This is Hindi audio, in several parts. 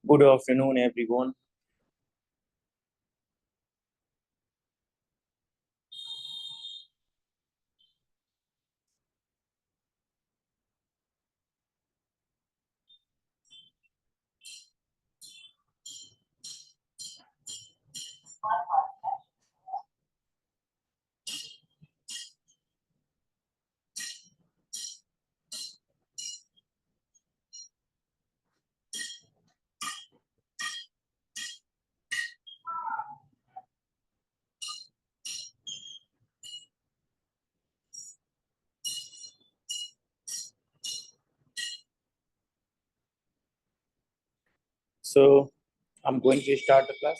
Good afternoon, everyone. So, I'm going to start the class.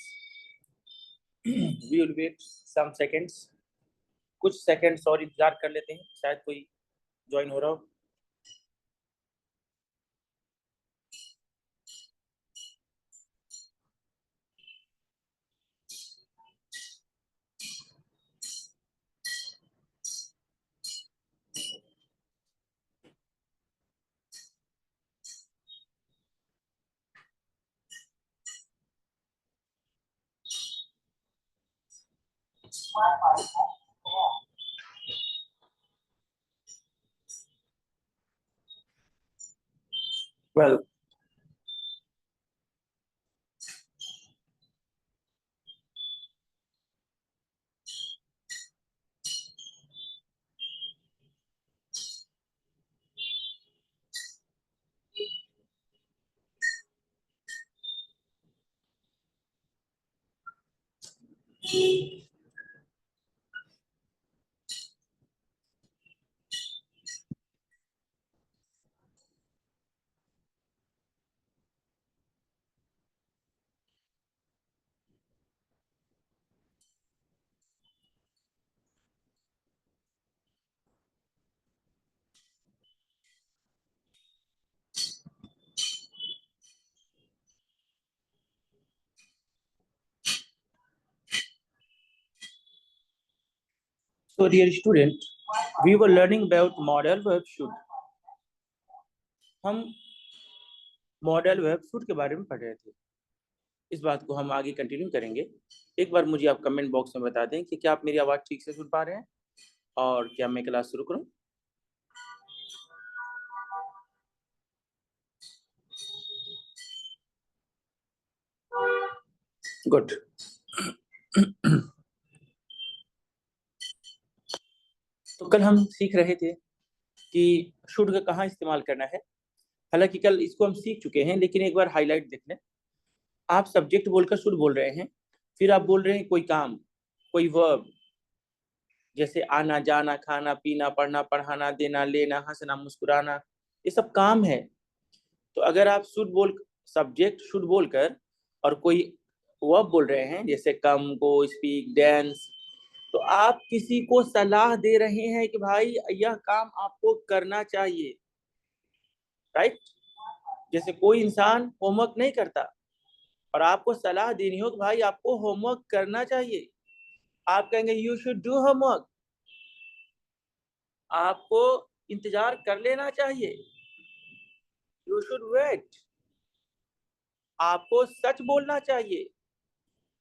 We will wait some seconds. कुछ सेकंड्स और इंतजार कर लेते हैं, शायद कोई ज्वाइन हो रहा हो. Well, so dear student, we were learning about modal verb should. हम मॉडल वर्ब शुड के बारे में पढ़ रहे थे. इस बात को हम आगे कंटिन्यू करेंगे. एक बार मुझे आप कमेंट बॉक्स में बता दें कि क्या आप मेरी आवाज ठीक से सुन पा रहे हैं और क्या मैं क्लास शुरू करूं. गुड. तो कल हम सीख रहे थे कि शुड का कहाँ इस्तेमाल करना है. हालांकि कल इसको हम सीख चुके हैं, लेकिन एक बार हाईलाइट देख लें. आप सब्जेक्ट बोलकर शुड बोल रहे हैं, फिर आप बोल रहे हैं कोई काम, कोई वर्ब, जैसे आना, जाना, खाना, पीना, पढ़ना, पढ़ाना, देना, लेना, हंसना, मुस्कुराना, ये सब काम है. तो अगर आप सब्जेक्ट शुड बोलकर और कोई वर्ब बोल रहे हैं, जैसे कम, गो, स्पीक, डांस, तो आप किसी को सलाह दे रहे हैं कि भाई यह काम आपको करना चाहिए. राइट. जैसे कोई इंसान होमवर्क नहीं करता और आपको सलाह देनी हो कि भाई आपको होमवर्क करना चाहिए, आप कहेंगे यू शुड डू होमवर्क. आपको इंतजार कर लेना चाहिए, यू शुड वेट. आपको सच बोलना चाहिए,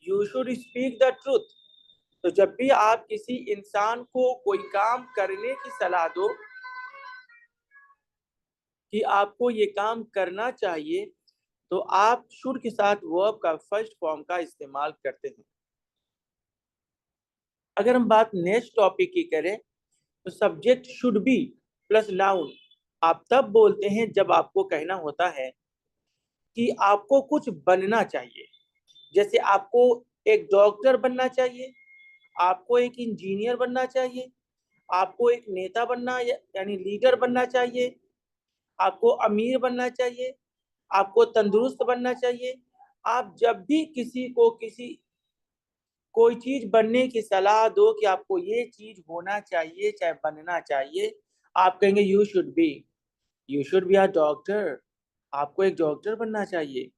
you should speak the truth. तो जब भी आप किसी इंसान को कोई काम करने की सलाह दो कि आपको ये काम करना चाहिए, तो आप शुड के साथ वर्ब का फर्स्ट फॉर्म का इस्तेमाल करते हैं. अगर हम बात नेक्स्ट टॉपिक की करें, तो subject should be plus noun आप तब बोलते हैं जब आपको कहना होता है कि आपको कुछ बनना चाहिए. जैसे आपको एक डॉक्टर बनना चाहिए, आपको एक इंजीनियर बनना चाहिए, आपको एक नेता बनना यानी लीडर बनना चाहिए, आपको अमीर बनना चाहिए, आपको तंदुरुस्त बनना चाहिए. आप जब भी किसी को कोई चीज बनने की सलाह दो कि आपको ये चीज होना चाहिए, चाहे बनना चाहिए, आप कहेंगे you should be a doctor. आपको एक डॉक्टर बनना चाहिए.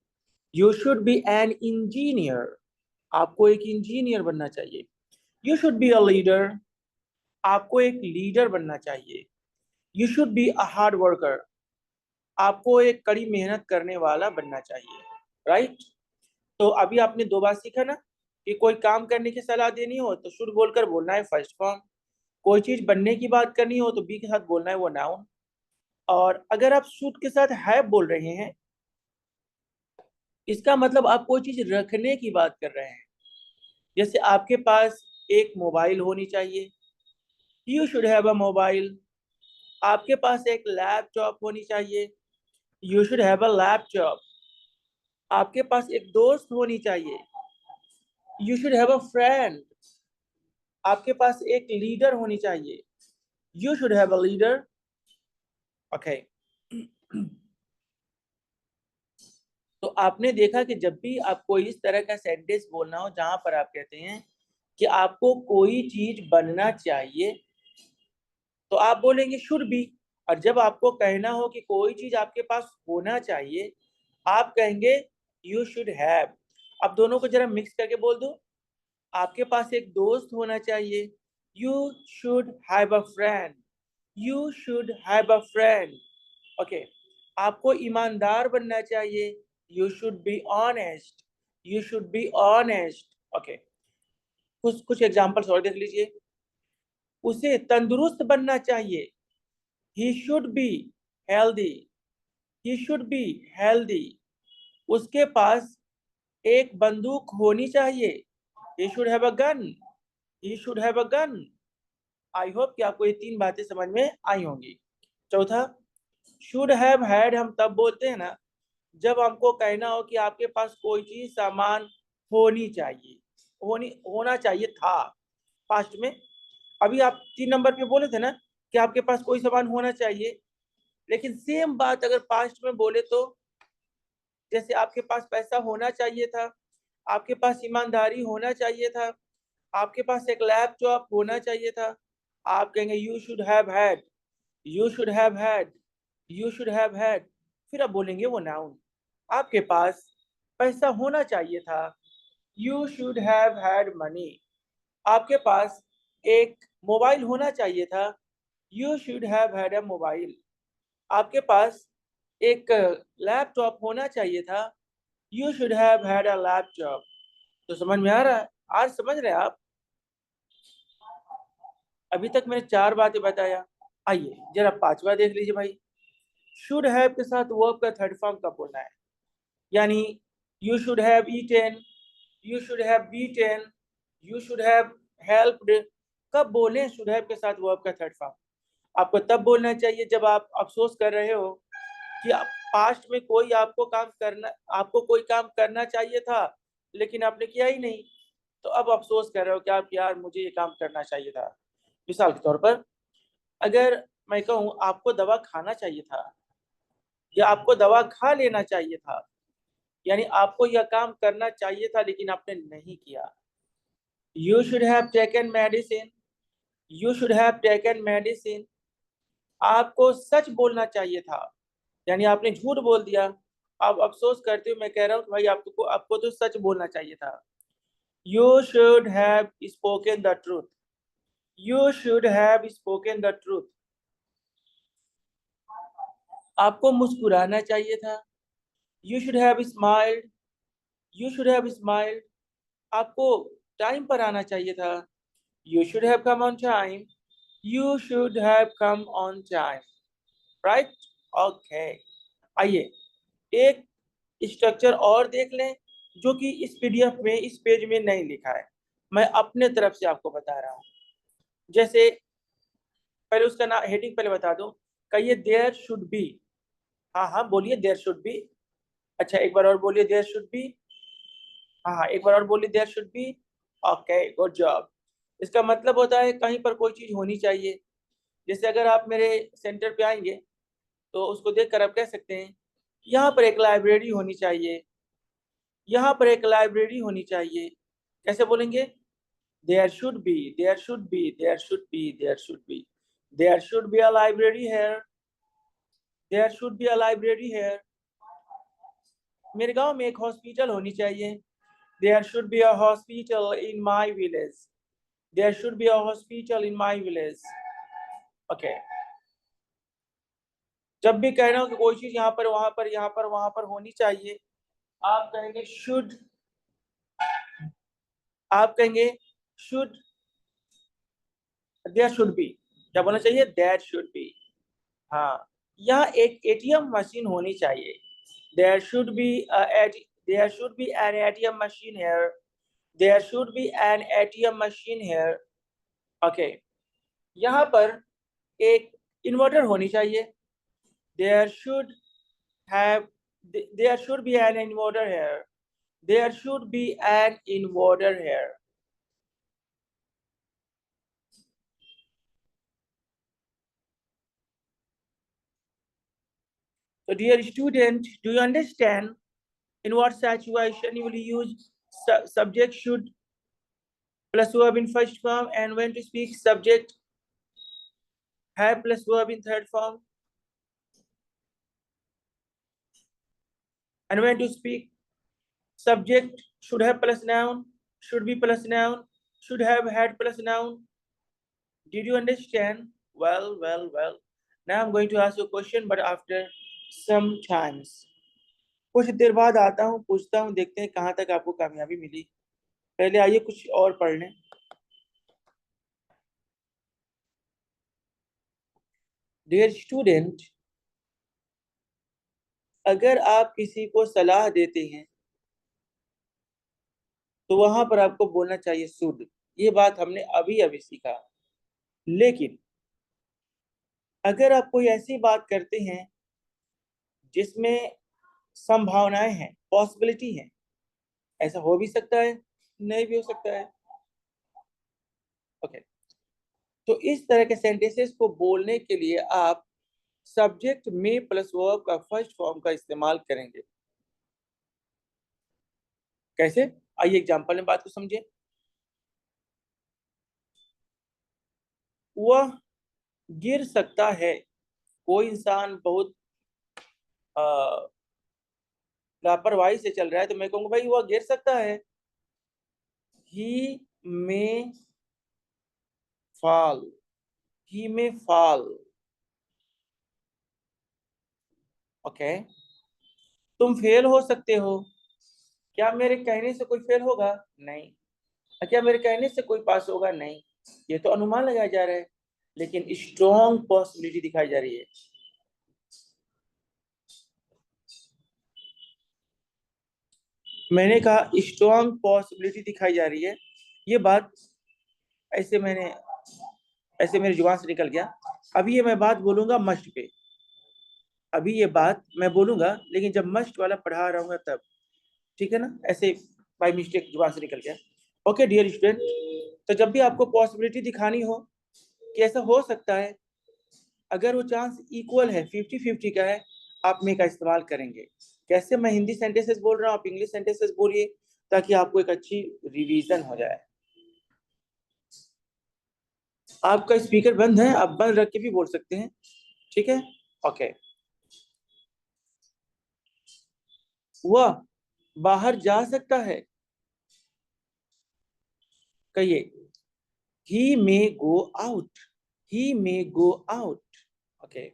You should be an engineer. आपको एक इंजीनियर बनना चाहिए. You should be a leader. आपको एक लीडर बनना चाहिए. You should be a hard worker. आपको एक कड़ी मेहनत करने वाला बनना चाहिए. राइट। तो अभी आपने 2 बार सीखा ना कि कोई काम करने की सलाह देनी हो तो शुड बोलकर बोलना है फर्स्ट फॉर्म, कोई चीज बनने की बात करनी हो तो बी के साथ बोलना है वो नाउन, और अगर आप शुड के साथ हैव बोल रहे हैं इसका मतलब आप कोई चीज रखने की बात कर रहे हैं। जैसे आपके पास एक मोबाइल होनी चाहिए, you should have a mobile. आपके पास एक लैपटॉप होनी चाहिए, you should have a laptop. आपके पास एक दोस्त होनी चाहिए, you should have a friend. आपके पास एक लीडर होनी चाहिए, you should have a leader. Okay. तो आपने देखा कि जब भी आपको इस तरह का सेंटेंस बोलना हो जहां पर आप कहते हैं कि आपको कोई चीज बनना चाहिए तो आप बोलेंगे शुड बी, और जब आपको कहना हो कि कोई चीज आपके पास होना चाहिए आप कहेंगे यू शुड हैव। अब दोनों को जरा मिक्स करके बोल दो। आपके पास एक दोस्त होना चाहिए, you should have a friend, you should have a friend. Okay. आपको ईमानदार बनना चाहिए, you should be honest, you should be honest. Okay. कुछ कुछ एग्जांपल्स और देख लीजिए। उसे तंदुरुस्त बनना चाहिए, he should be healthy, he should be healthy. उसके पास एक बंदूक होनी चाहिए, he should have a gun, he should have a gun. I hope कि आपको ये 3 बातें समझ में आई होंगी। चौथा, शुड हैव हैड हम तब बोलते हैं ना जब हमको कहना हो कि आपके पास कोई चीज सामान होनी चाहिए, होना चाहिए था पास्ट में। अभी आप 3 नंबर पे बोले थे ना कि आपके पास कोई सामान होना चाहिए, लेकिन सेम बात अगर पास्ट में बोले तो जैसे आपके पास पैसा होना चाहिए था, आपके पास ईमानदारी होना चाहिए था, आपके पास एक लैपटॉप होना चाहिए था, आप कहेंगे you should have had, you should have had, you should have had. फिर आप बोलेंगे वो नाउन। आपके पास पैसा होना चाहिए था, you should have had money. आपके पास एक मोबाइल होना चाहिए था, you should have had a mobile. आपके पास एक लैपटॉप होना चाहिए था, you should have had a laptop. तो समझ में आ रहा है? आज समझ रहे हैं आप? अभी तक मैंने 4 बातें बताया। आइए जरा 5वां देख लीजिए भाई। शुड हैव के साथ वर्ब का थर्ड फॉर्म कब बोलना है? यानी you should have eaten, you should have beaten, you should have helped. कब बोले शुड हैव के साथ वर्ब का थर्ड फॉर्म? आपको तब बोलना चाहिए जब आप अफसोस कर रहे हो कि पास्ट में कोई आपको कोई काम करना चाहिए था लेकिन आपने किया ही नहीं, तो अब अफसोस कर रहे हो कि आप यार मुझे ये काम करना चाहिए था। मिसाल के तौर पर अगर मैं कहूँ आपको दवा खाना चाहिए था या आपको दवा खा लेना चाहिए था, यानी आपको यह काम करना चाहिए था लेकिन आपने नहीं किया। You should have taken medicine, you should have taken medicine. आपको सच बोलना चाहिए था, यानी आपने झूठ बोल दिया। आप अफसोस करते हो, मैं कह रहा हूँ कि भाई आपको आपको तो सच बोलना चाहिए था। You should have spoken the truth, you should have spoken the truth. आपको मुस्कुराना चाहिए था, you should have smiled, you should have smiled. आपको टाइम पर आना चाहिए था, you should have come on time, you should have come on time. Right. Okay. आइए एक स्ट्रक्चर और देख लें जो कि इस पीडीएफ में इस पेज में नहीं लिखा है, मैं अपने तरफ से आपको बता रहा हूँ। जैसे पहले उसका नाम हेडिंग पहले बता दो, कहिए देयर शुड बी। हाँ हाँ बोलिए देयर शुड बी। अच्छा एक बार और बोलिए देयर शुड बी। हाँ हाँ एक बार और बोलिए there should be. Okay good job. इसका मतलब होता है कहीं पर कोई चीज होनी चाहिए। जैसे अगर आप मेरे सेंटर पे आएंगे तो उसको देखकर आप कह सकते हैं यहाँ पर एक लाइब्रेरी होनी चाहिए, यहाँ पर एक लाइब्रेरी होनी चाहिए। कैसे बोलेंगे? There should be, there should be, there should be, there should be, there should be a library here, there should be a library here. मेरे गांव में एक हॉस्पिटल होनी चाहिए, there should be a hospital in my village, there should be a hospital in my village. Okay. जब भी कह रहा हूँ कि कोई चीज यहाँ पर वहां पर यहाँ पर वहां पर होनी चाहिए आप कहेंगे शुड, आप कहेंगे शुड, देयर शुड बी, क्या बोलना चाहिए, दैट शुड बी। हाँ, यहाँ एक एटीएम मशीन होनी चाहिए। There should be there should be an ATM machine here, there should be an ATM machine here. Okay, यहाँ पर एक इन्वर्टर होनी चाहिए। There should have, there should be an inverter here, there should be an inverter here. So dear student, do you understand in what situation you will use subject should plus verb in first form, and when to speak subject have plus verb in third form, and when to speak subject should have plus noun, should be plus noun, should have had plus noun. Did you understand? Well, well, well. Now I'm going to ask you a question, but after some times. कुछ देर बाद आता हूँ, पूछता हूँ, देखते हैं कहाँ तक आपको कामयाबी मिली। पहले आइए कुछ और पढ़ लें। डियर स्टूडेंट, अगर आप किसी को सलाह देते हैं तो वहां पर आपको बोलना चाहिए शुड। ये बात हमने अभी अभी सीखा। लेकिन अगर आप कोई ऐसी बात करते हैं जिसमें संभावनाएं हैं, पॉसिबिलिटी है, ऐसा हो भी सकता है, नहीं भी हो सकता है। ओके, तो इस तरह के सेंटेंसेस को बोलने के लिए आप सब्जेक्ट में प्लस वर्ब का फर्स्ट फॉर्म का इस्तेमाल करेंगे। कैसे, आइए एग्जांपल में बात को समझिए। वह गिर सकता है, कोई इंसान बहुत लापरवाही से चल रहा है तो मैं कहूंगा भाई वह गिर सकता है। He may fall, he may fall. Okay, तुम फेल हो सकते हो, क्या मेरे कहने से कोई फेल होगा, नहीं। क्या मेरे कहने से कोई पास होगा, नहीं। ये तो अनुमान लगाया जा रहा है, लेकिन स्ट्रॉन्ग पॉसिबिलिटी दिखाई जा रही है। मैंने कहा स्ट्रॉन्ग पॉसिबिलिटी दिखाई जा रही है। ये बात ऐसे मेरे जुबान से निकल गया। अभी ये मैं बात बोलूंगा मस्ट पे, अभी ये बात मैं बोलूंगा, लेकिन जब मस्ट वाला पढ़ा रहूंगा तब, ठीक है ना। ऐसे बाई मिस्टेक जुबान से निकल गया। ओके डियर स्टूडेंट, तो जब भी आपको पॉसिबिलिटी दिखानी हो कि ऐसा हो सकता है, अगर वो चांस इक्वल है, 50-50 का है, आप मे का इस्तेमाल करेंगे। कैसे, मैं हिंदी सेंटेंसेस बोल रहा हूँ, आप इंग्लिश सेंटेंसेस बोलिए, ताकि आपको एक अच्छी रिवीजन हो जाए। आपका स्पीकर बंद है, आप बंद रख के भी बोल सकते हैं, ठीक है। ओके, वह बाहर जा सकता है, कहिए ही मे गो आउट, ही मे गो आउट। ओके,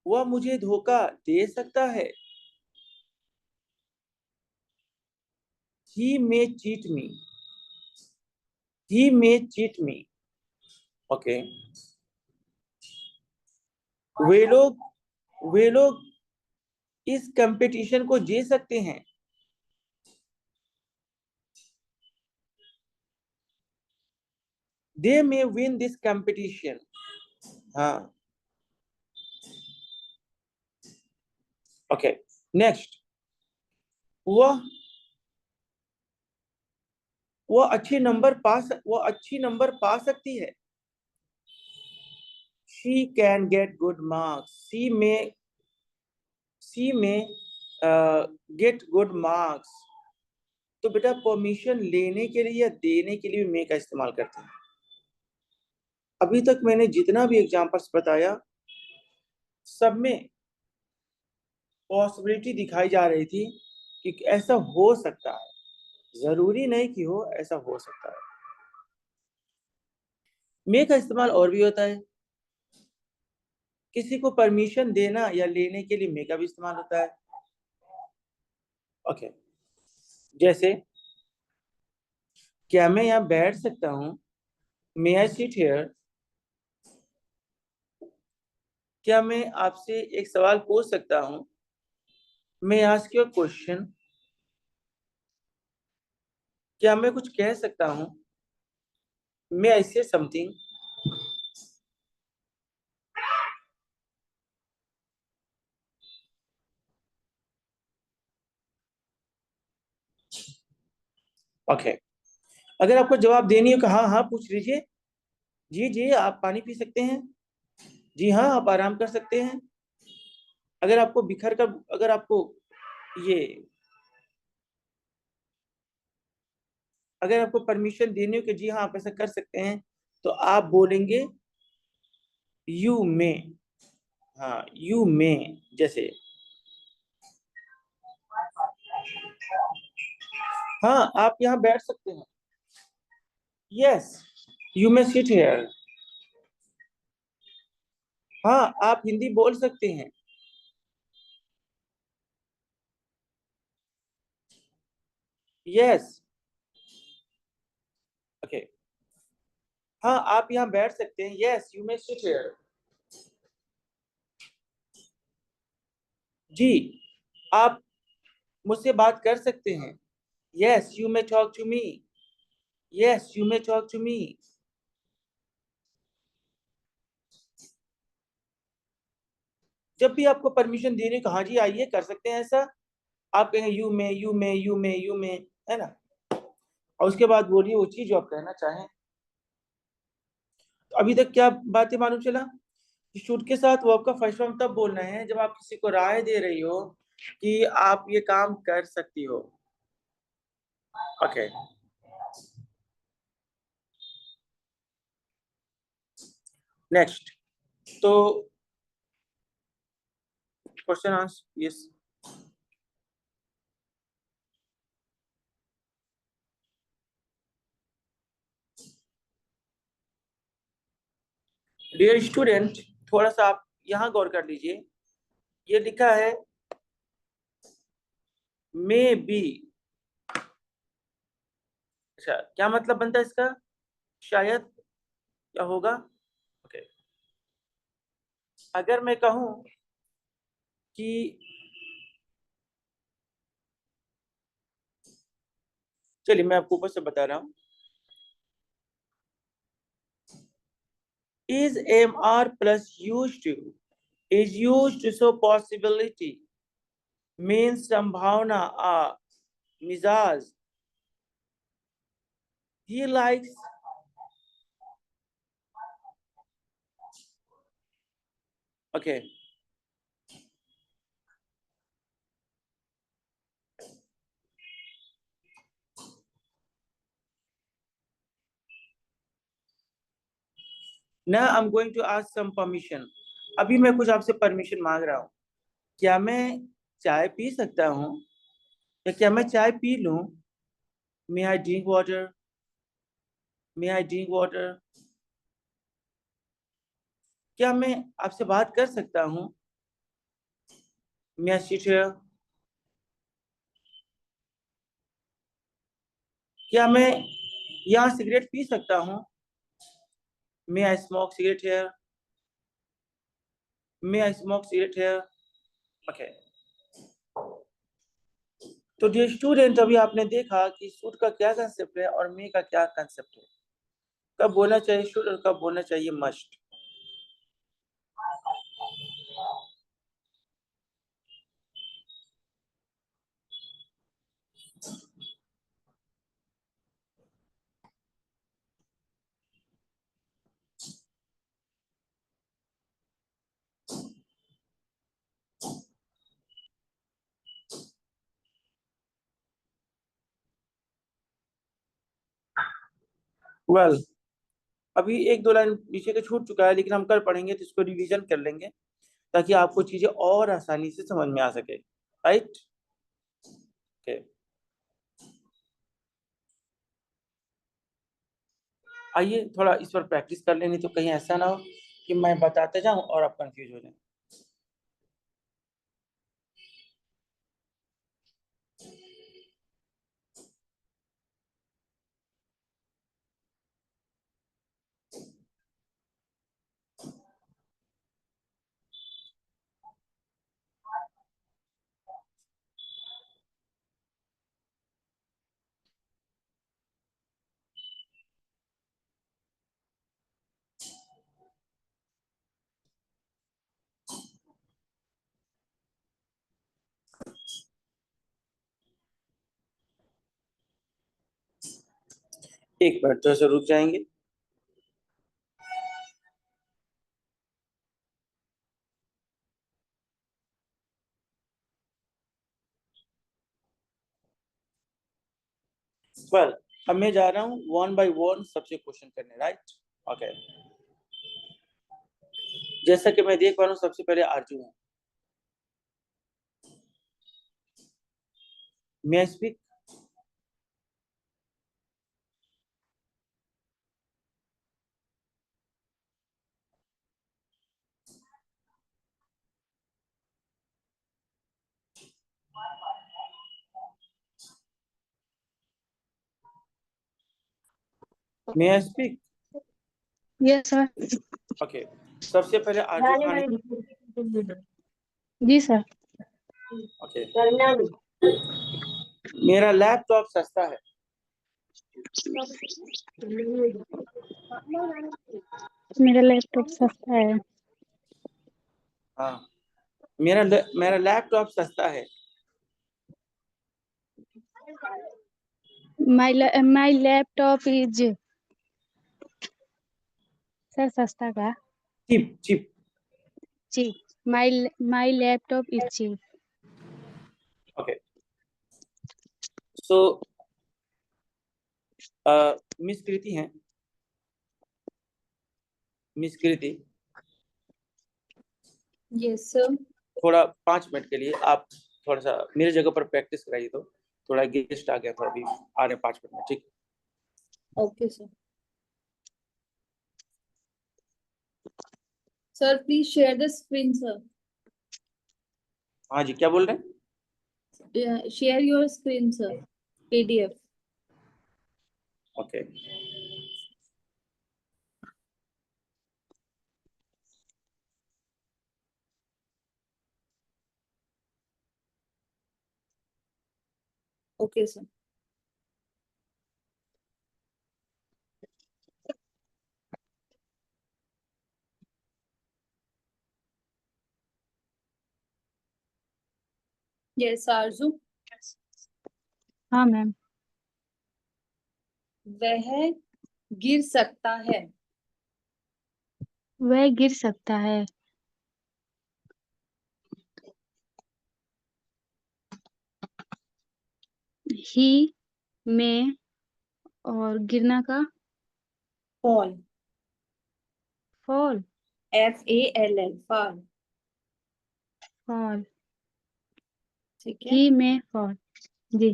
वह मुझे धोखा दे सकता है, he may cheat me, he may cheat me. Okay, वे लोग वे लोग इस कंपटीशन को जीत सकते हैं, they may win this competition. हाँ, ओके, नेक्स्ट, वह वह अच्छी नंबर पा सकती है, she can get good marks, she may get good marks। तो बेटा परमिशन लेने के लिए या देने के लिए भी मे का इस्तेमाल करते हैं। अभी तक मैंने जितना भी एग्जांपल्स बताया, सब में पॉसिबिलिटी दिखाई जा रही थी कि ऐसा हो सकता है, जरूरी नहीं कि हो, ऐसा हो सकता है। मे का इस्तेमाल और भी होता है, किसी को परमिशन देना या लेने के लिए मे का भी इस्तेमाल होता है। ओके, जैसे क्या मैं यहाँ बैठ सकता हूँ? May I sit here? क्या मैं आपसे एक सवाल पूछ सकता हूँ? May ask you question? क्या मैं कुछ कह सकता हूँ? मे आई से समथिंग? ओके, अगर आपको जवाब देनी हो, हाँ हाँ पूछ लीजिए। जी जी, आप पानी पी सकते हैं। जी हाँ, आप आराम कर सकते हैं। अगर आपको बिखर कर, अगर आपको ये, अगर आपको परमिशन देनी हो कि जी हाँ आप ऐसा कर सकते हैं, तो आप बोलेंगे यू मे। हाँ, यू मे। जैसे हाँ, आप यहाँ बैठ सकते हैं। Yes, you may sit hair. हाँ, आप हिंदी बोल सकते हैं। यस। ओके, हाँ आप यहाँ बैठ सकते हैं। Yes, you may sit here. जी, आप मुझसे बात कर सकते हैं। Yes, you may talk to me. Yes, you may talk to me. जब भी आपको परमिशन देने को, हाँ जी आइए कर सकते हैं ऐसा, आप कहेंगे you may, you may, you may, you मे, है ना? और उसके बाद बोलिए वो चीज जो आप कहना चाहें। तो अभी तक क्या बातें मालूम चला कि शूट के साथ वो आपका फर्स्ट फॉर्म तब बोलना है जब आप किसी को राय दे रही हो कि आप ये काम कर सकती हो। Okay, next. तो question answer, yes. Dear student, थोड़ा सा आप यहाँ गौर कर लीजिए। ये लिखा है मे बी। अच्छा, क्या मतलब बनता है इसका? शायद, क्या होगा? ओके, अगर मैं कहूं कि चलिए मैं आपको ऊपर से बता रहा हूं, is mr plus used to, is used to show possibility, means संभावना, मिजाज, he likes। ओके, ना I am going to ask some permission. अभी मैं कुछ आपसे परमिशन मांग रहा हूँ। क्या मैं चाय पी सकता हूँ? या क्या मैं चाय पी लूं? May I drink water? May I drink water? क्या मैं आपसे बात कर सकता हूँ? May I sit here? क्या मैं यहाँ सिगरेट पी सकता हूँ? May I smoke cigarette here? May I smoke cigarette here? Okay, तो डियर स्टूडेंट, अभी आपने देखा कि शुड का क्या कंसेप्ट है और मे का क्या कंसेप्ट है। कब बोलना चाहिए शुड और कब बोलना चाहिए मस्ट। वेल, अभी एक दो लाइन नीचे का छूट चुका है, लेकिन हम कल पढ़ेंगे तो इसको रिवीजन कर लेंगे ताकि आपको चीजें और आसानी से समझ में आ सके। राइट? ओके, आइए थोड़ा इस पर प्रैक्टिस कर लेनी, तो कहीं ऐसा ना हो कि मैं बताते जाऊं और आप कंफ्यूज हो जाए। एक मिनट थोड़ा सा रुक जाएंगे। वेल, अब मैं जा रहा हूँ वन बाय वन सबसे क्वेश्चन करने, राइट? ओके, जैसा कि मैं देख पा रहा हूँ सबसे पहले आरजू है। May I speak? May I speak? Yes sir. Okay, सबसे पहले आरजू खान है। जी सर। ओके, मेरा लैपटॉप सस्ता है। मेरा लैपटॉप सस्ता है। हाँ, मेरा लैपटॉप सस्ता है। माई लैपटॉप इज सर सस्ता का cheap cheap. Cheap. My laptop is cheap. Okay, so miss Kriti हैं, मिस कृति, यस सर। थोड़ा 5 मिनट के लिए आप थोड़ा सा मेरी जगह पर प्रैक्टिस कराइए। तो थोड़ा गेस्ट आ गया, थोड़ा भी आ रहे 5 मिनट में, ठीक? Okay sir. Sir please share the screen sir. हाँ जी, क्या बोल रहे हैं? Share your screen sir, PDF. Okay, okay sir. Yes आरजू। हाँ मैम। वह गिर सकता है। वह गिर सकता है। ही में और गिरना का fall. Fall. FALL fall. Fall. ठीक है। ही में फॉल। जी।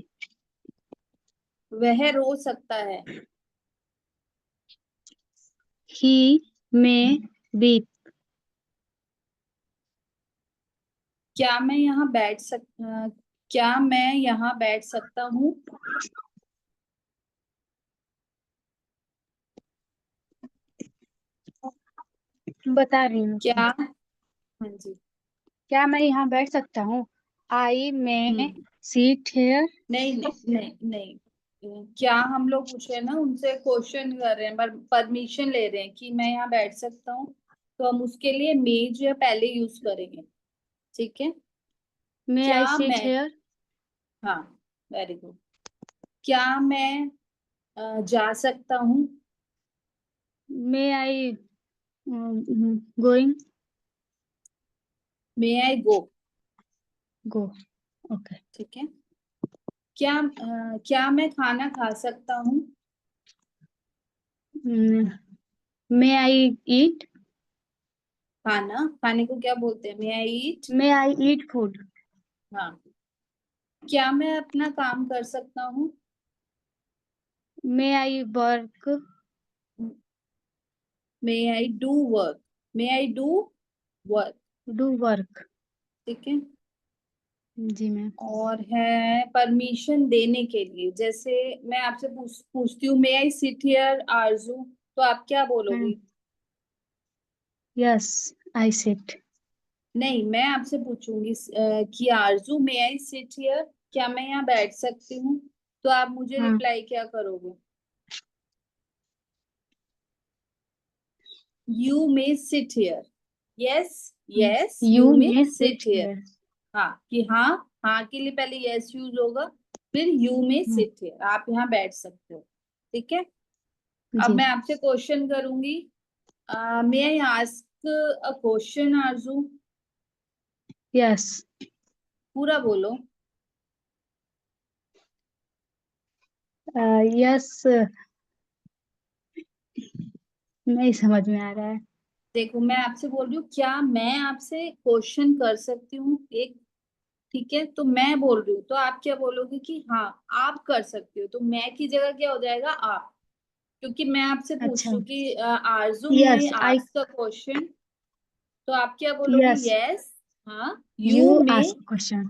वह रो सकता है। ही में वीप। क्या मैं यहाँ क्या मैं यहाँ बैठ सकता हूँ? बता रही हूँ क्या। हाँ जी। क्या मैं यहाँ बैठ सकता हूँ? आई में सीट हेयर। नहीं नहीं नहीं नहीं। क्या हम लोग पूछ रहे हैं ना, उनसे क्वेश्चन कर रहे हैं, पर परमिशन ले रहे हैं कि मैं यहाँ बैठ सकता हूँ, तो हम उसके लिए मे जो है पहले यूज करेंगे। ठीक है। मे आई क्या सिट मैं हेयर? हाँ, वेरी गुड। क्या मैं जा सकता हूँ? May I going? May I go? Go. Okay. ठीक है। क्या मैं खाना खा सकता हूँ? मे आई ईट? खाना खाने को क्या बोलते हैं? May I eat? May I eat food? हाँ। क्या मैं अपना काम कर सकता हूँ? May I work? May I do work? May I do work? Do work. ठीक है। जी मैम। और है परमिशन देने के लिए, जैसे मैं आपसे पूछती हूँ मे आई सिट हियर आरजू, तो आप क्या बोलोगी? Yes I sit. नहीं, मैं आपसे पूछूंगी कि Arzoo may I sit here, क्या मैं यहाँ बैठ सकती हूँ? तो आप मुझे रिप्लाई क्या करोगे? You may sit here. Yes yes you may sit here. हाँ, कि हाँ, हाँ के लिए पहले यस यूज होगा, फिर यू मे सिट हियर, आप यहाँ बैठ सकते हो। ठीक है। अब जी। मैं आपसे क्वेश्चन करूंगी। मे I ask a question Aarzoo? Yes. पूरा बोलो। यस, नहीं समझ में आ रहा है। देखो मैं आपसे बोल रही हूँ, क्या मैं आपसे क्वेश्चन कर सकती हूँ एक? ठीक है, तो मैं बोल रही हूँ तो आप क्या बोलोगे कि हाँ आप कर सकती हो, तो मैं की जगह क्या हो जाएगा, आप। क्योंकि मैं आपसे पूछ अच्छा। रही हूँ कि Arzoo may I yes I. Ask a question, तो आप क्या बोलोगे, यस, यस। हाँ, you you may, ask question.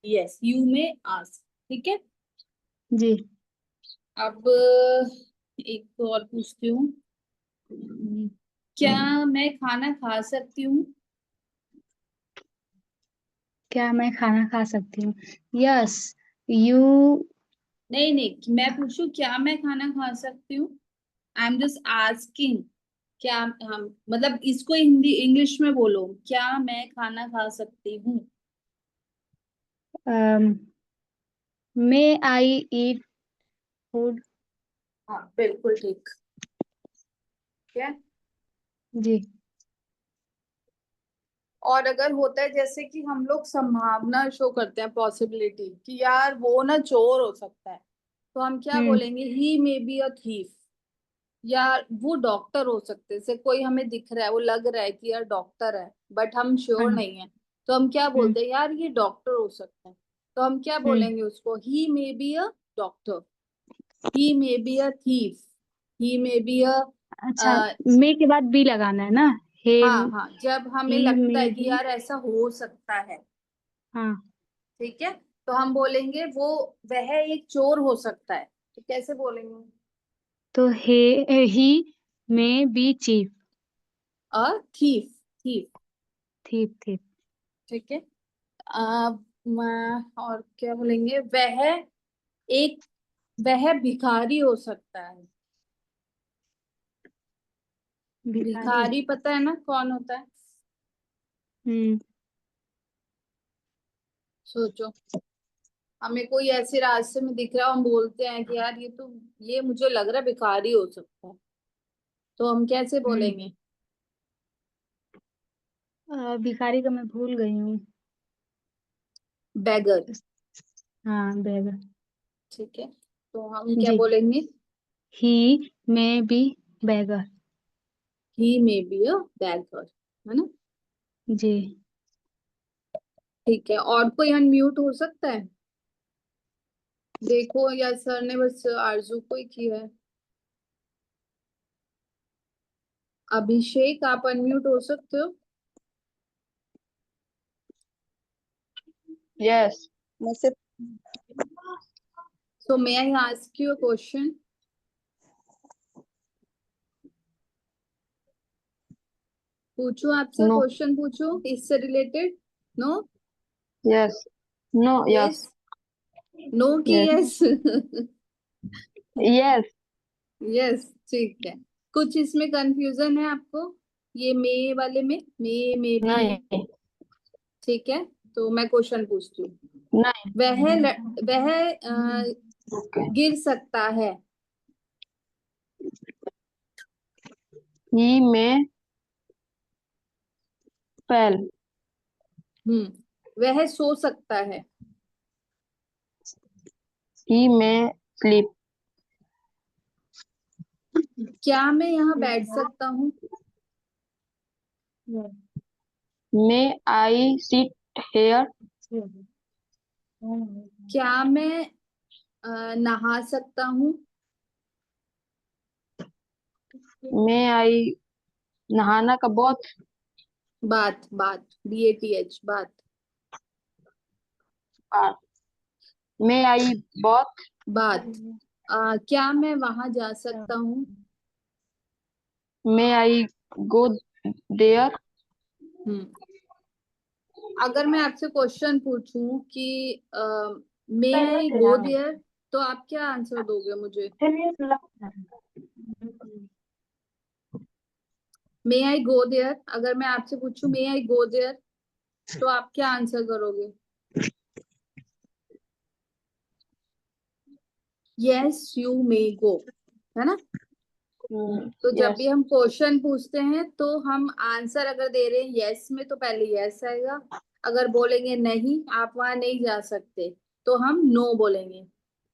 Yes you may ask. ठीक है। जी। अब एक और पूछती हूँ। क्या मैं खाना खा सकती हूँ? क्या मैं खाना खा सकती हूँ? Yes you. नहीं नहीं, मैं पूछू क्या मैं खाना खा सकती हूँ? I am just asking. क्या हम, मतलब इसको हिंदी इंग्लिश में बोलो, क्या मैं खाना खा सकती हूँ? May I eat food? हाँ बिल्कुल ठीक। क्या? जी। और अगर होता है जैसे कि हम लोग संभावना शो करते हैं, पॉसिबिलिटी कि यार वो ना चोर हो सकता है, तो हम क्या हम्म। बोलेंगे, ही मे बी अ थीफ। या वो डॉक्टर हो सकते हैं, जैसे कोई हमें दिख रहा है, वो लग रहा है कि यार डॉक्टर है, बट हम हाँ। श्योर नहीं है, तो हम क्या हम्म। बोलते हैं, यार ये डॉक्टर हो सकता है। तो हम क्या हम्म। बोलेंगे उसको, he may be a doctor, he may be a thief, he may be a. अच्छा, मे के बाद बी लगाना है ना? हे। हाँ हाँ, जब हमें ही लगता है मे कि बी। यार ऐसा हो सकता है, हाँ। ठीक है, तो हम बोलेंगे वो, वह एक चोर हो सकता है। तो कैसे बोलेंगे? तो he may be chief. A thief, thief. Thief thief. ठीक है। और क्या बोलेंगे, एक वह भिखारी हो सकता है। भिखारी। भिखारी पता है ना कौन होता है? हम्म। सोचो, हमें कोई ऐसे रास्ते में दिख रहा है, हम बोलते हैं कि यार ये तो, ये मुझे लग रहा है भिखारी हो सकता है, तो हम कैसे हम्म। बोलेंगे? भिखारी का मैं भूल गई हूँ। बेगर। हाँ, बेगर। ठीक है, तो हम क्या जी। बोलेंगे, ही may B beggar. He may be अ बेगर, है ना? जी। ठीक है, और कोई अनम्यूट हो सकता है? देखो, या सर ने बस आरजू को ही किया है। अभिषेक, आप अनम्यूट हो सकते हो? यस। मुझसे so may I ask you a question? पूछू आपसे नो। क्वेश्चन, पूछू इससे related? No? Yes. No. Yes? Yes. No की यस। यस? यस। यस, ठीक है। कुछ इसमें कंफ्यूजन है आपको, ये मे वाले में, मे बी? नहीं। ठीक है, तो मैं क्वेश्चन पूछती हूँ। नहीं। वह ओके। गिर सकता है। ही में फेल। वह सो सकता है। ही में स्लीप। क्या मैं यहाँ बैठ सकता हूँ? में आई सिट हेयर। क्या मैं नहा सकता हूँ? में आई नहाना का बहुत। बात, बात, BATH, बात। में आई बहुत। बात। क्या मैं वहां जा सकता हूँ? में आई गो देयर। हम्म अगर मैं आपसे क्वेश्चन पूछूं कि मे आई गो देयर, तो आप क्या आंसर दोगे मुझे? मे आई गो देयर, अगर मैं आपसे पूछूं मे आई गो देयर, तो आप क्या आंसर करोगे? यस यू मे गो, है ना? तो जब yes, भी हम क्वेश्चन पूछते हैं तो हम आंसर अगर दे रहे हैं यस में तो पहले यस आएगा, अगर बोलेंगे नहीं आप वहां नहीं जा सकते तो हम नो बोलेंगे,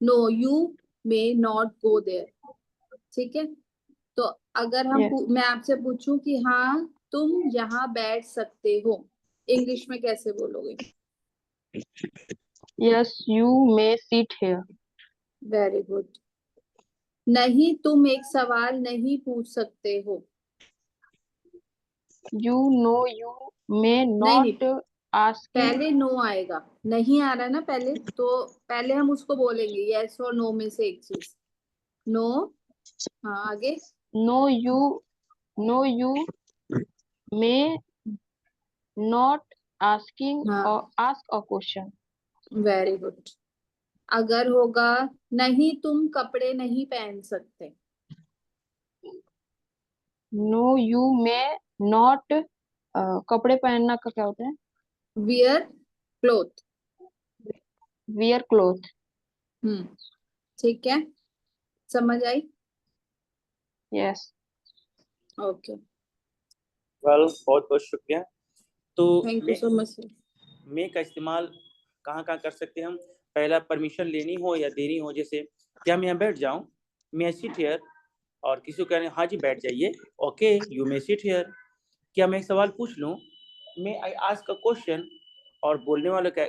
no you may not go there. ठीक है, तो अगर yes, मैं आपसे पूछूं कि हाँ तुम यहाँ बैठ सकते हो, इंग्लिश में कैसे बोलोगे? yes, you may sit here. Very good. नहीं तुम एक सवाल नहीं पूछ सकते हो। You know you may नहीं नहीं, not asking. पहले नो आएगा, नहीं आ रहा है ना पहले, तो पहले हम उसको बोलेंगे यस और नो में से एक चीज। नो, हाँ आगे। No, you may not asking हाँ or ask a question. Very good. अगर होगा नहीं तुम कपड़े नहीं पहन सकते। No, you may not कपड़े पहनना का क्या होता है? Wear cloth. Wear cloth. ठीक है, समझ आई? Yes. ओके, बहुत बहुत शुक्रिया। तो थैंक यू सो मच। मे का इस्तेमाल कहाँ कहाँ कर सकते हैं हम? पहला, परमिशन लेनी हो या देनी हो, जैसे क्या मैं यहाँ बैठ जाऊँ, मे आई सिट हियर, और किसी को कहना हाँ जी बैठ जाइए, okay you may seat here. क्या मैं एक सवाल पूछ लूँ, मे आई आस्क अ क्वेश्चन, और बोलने वालों का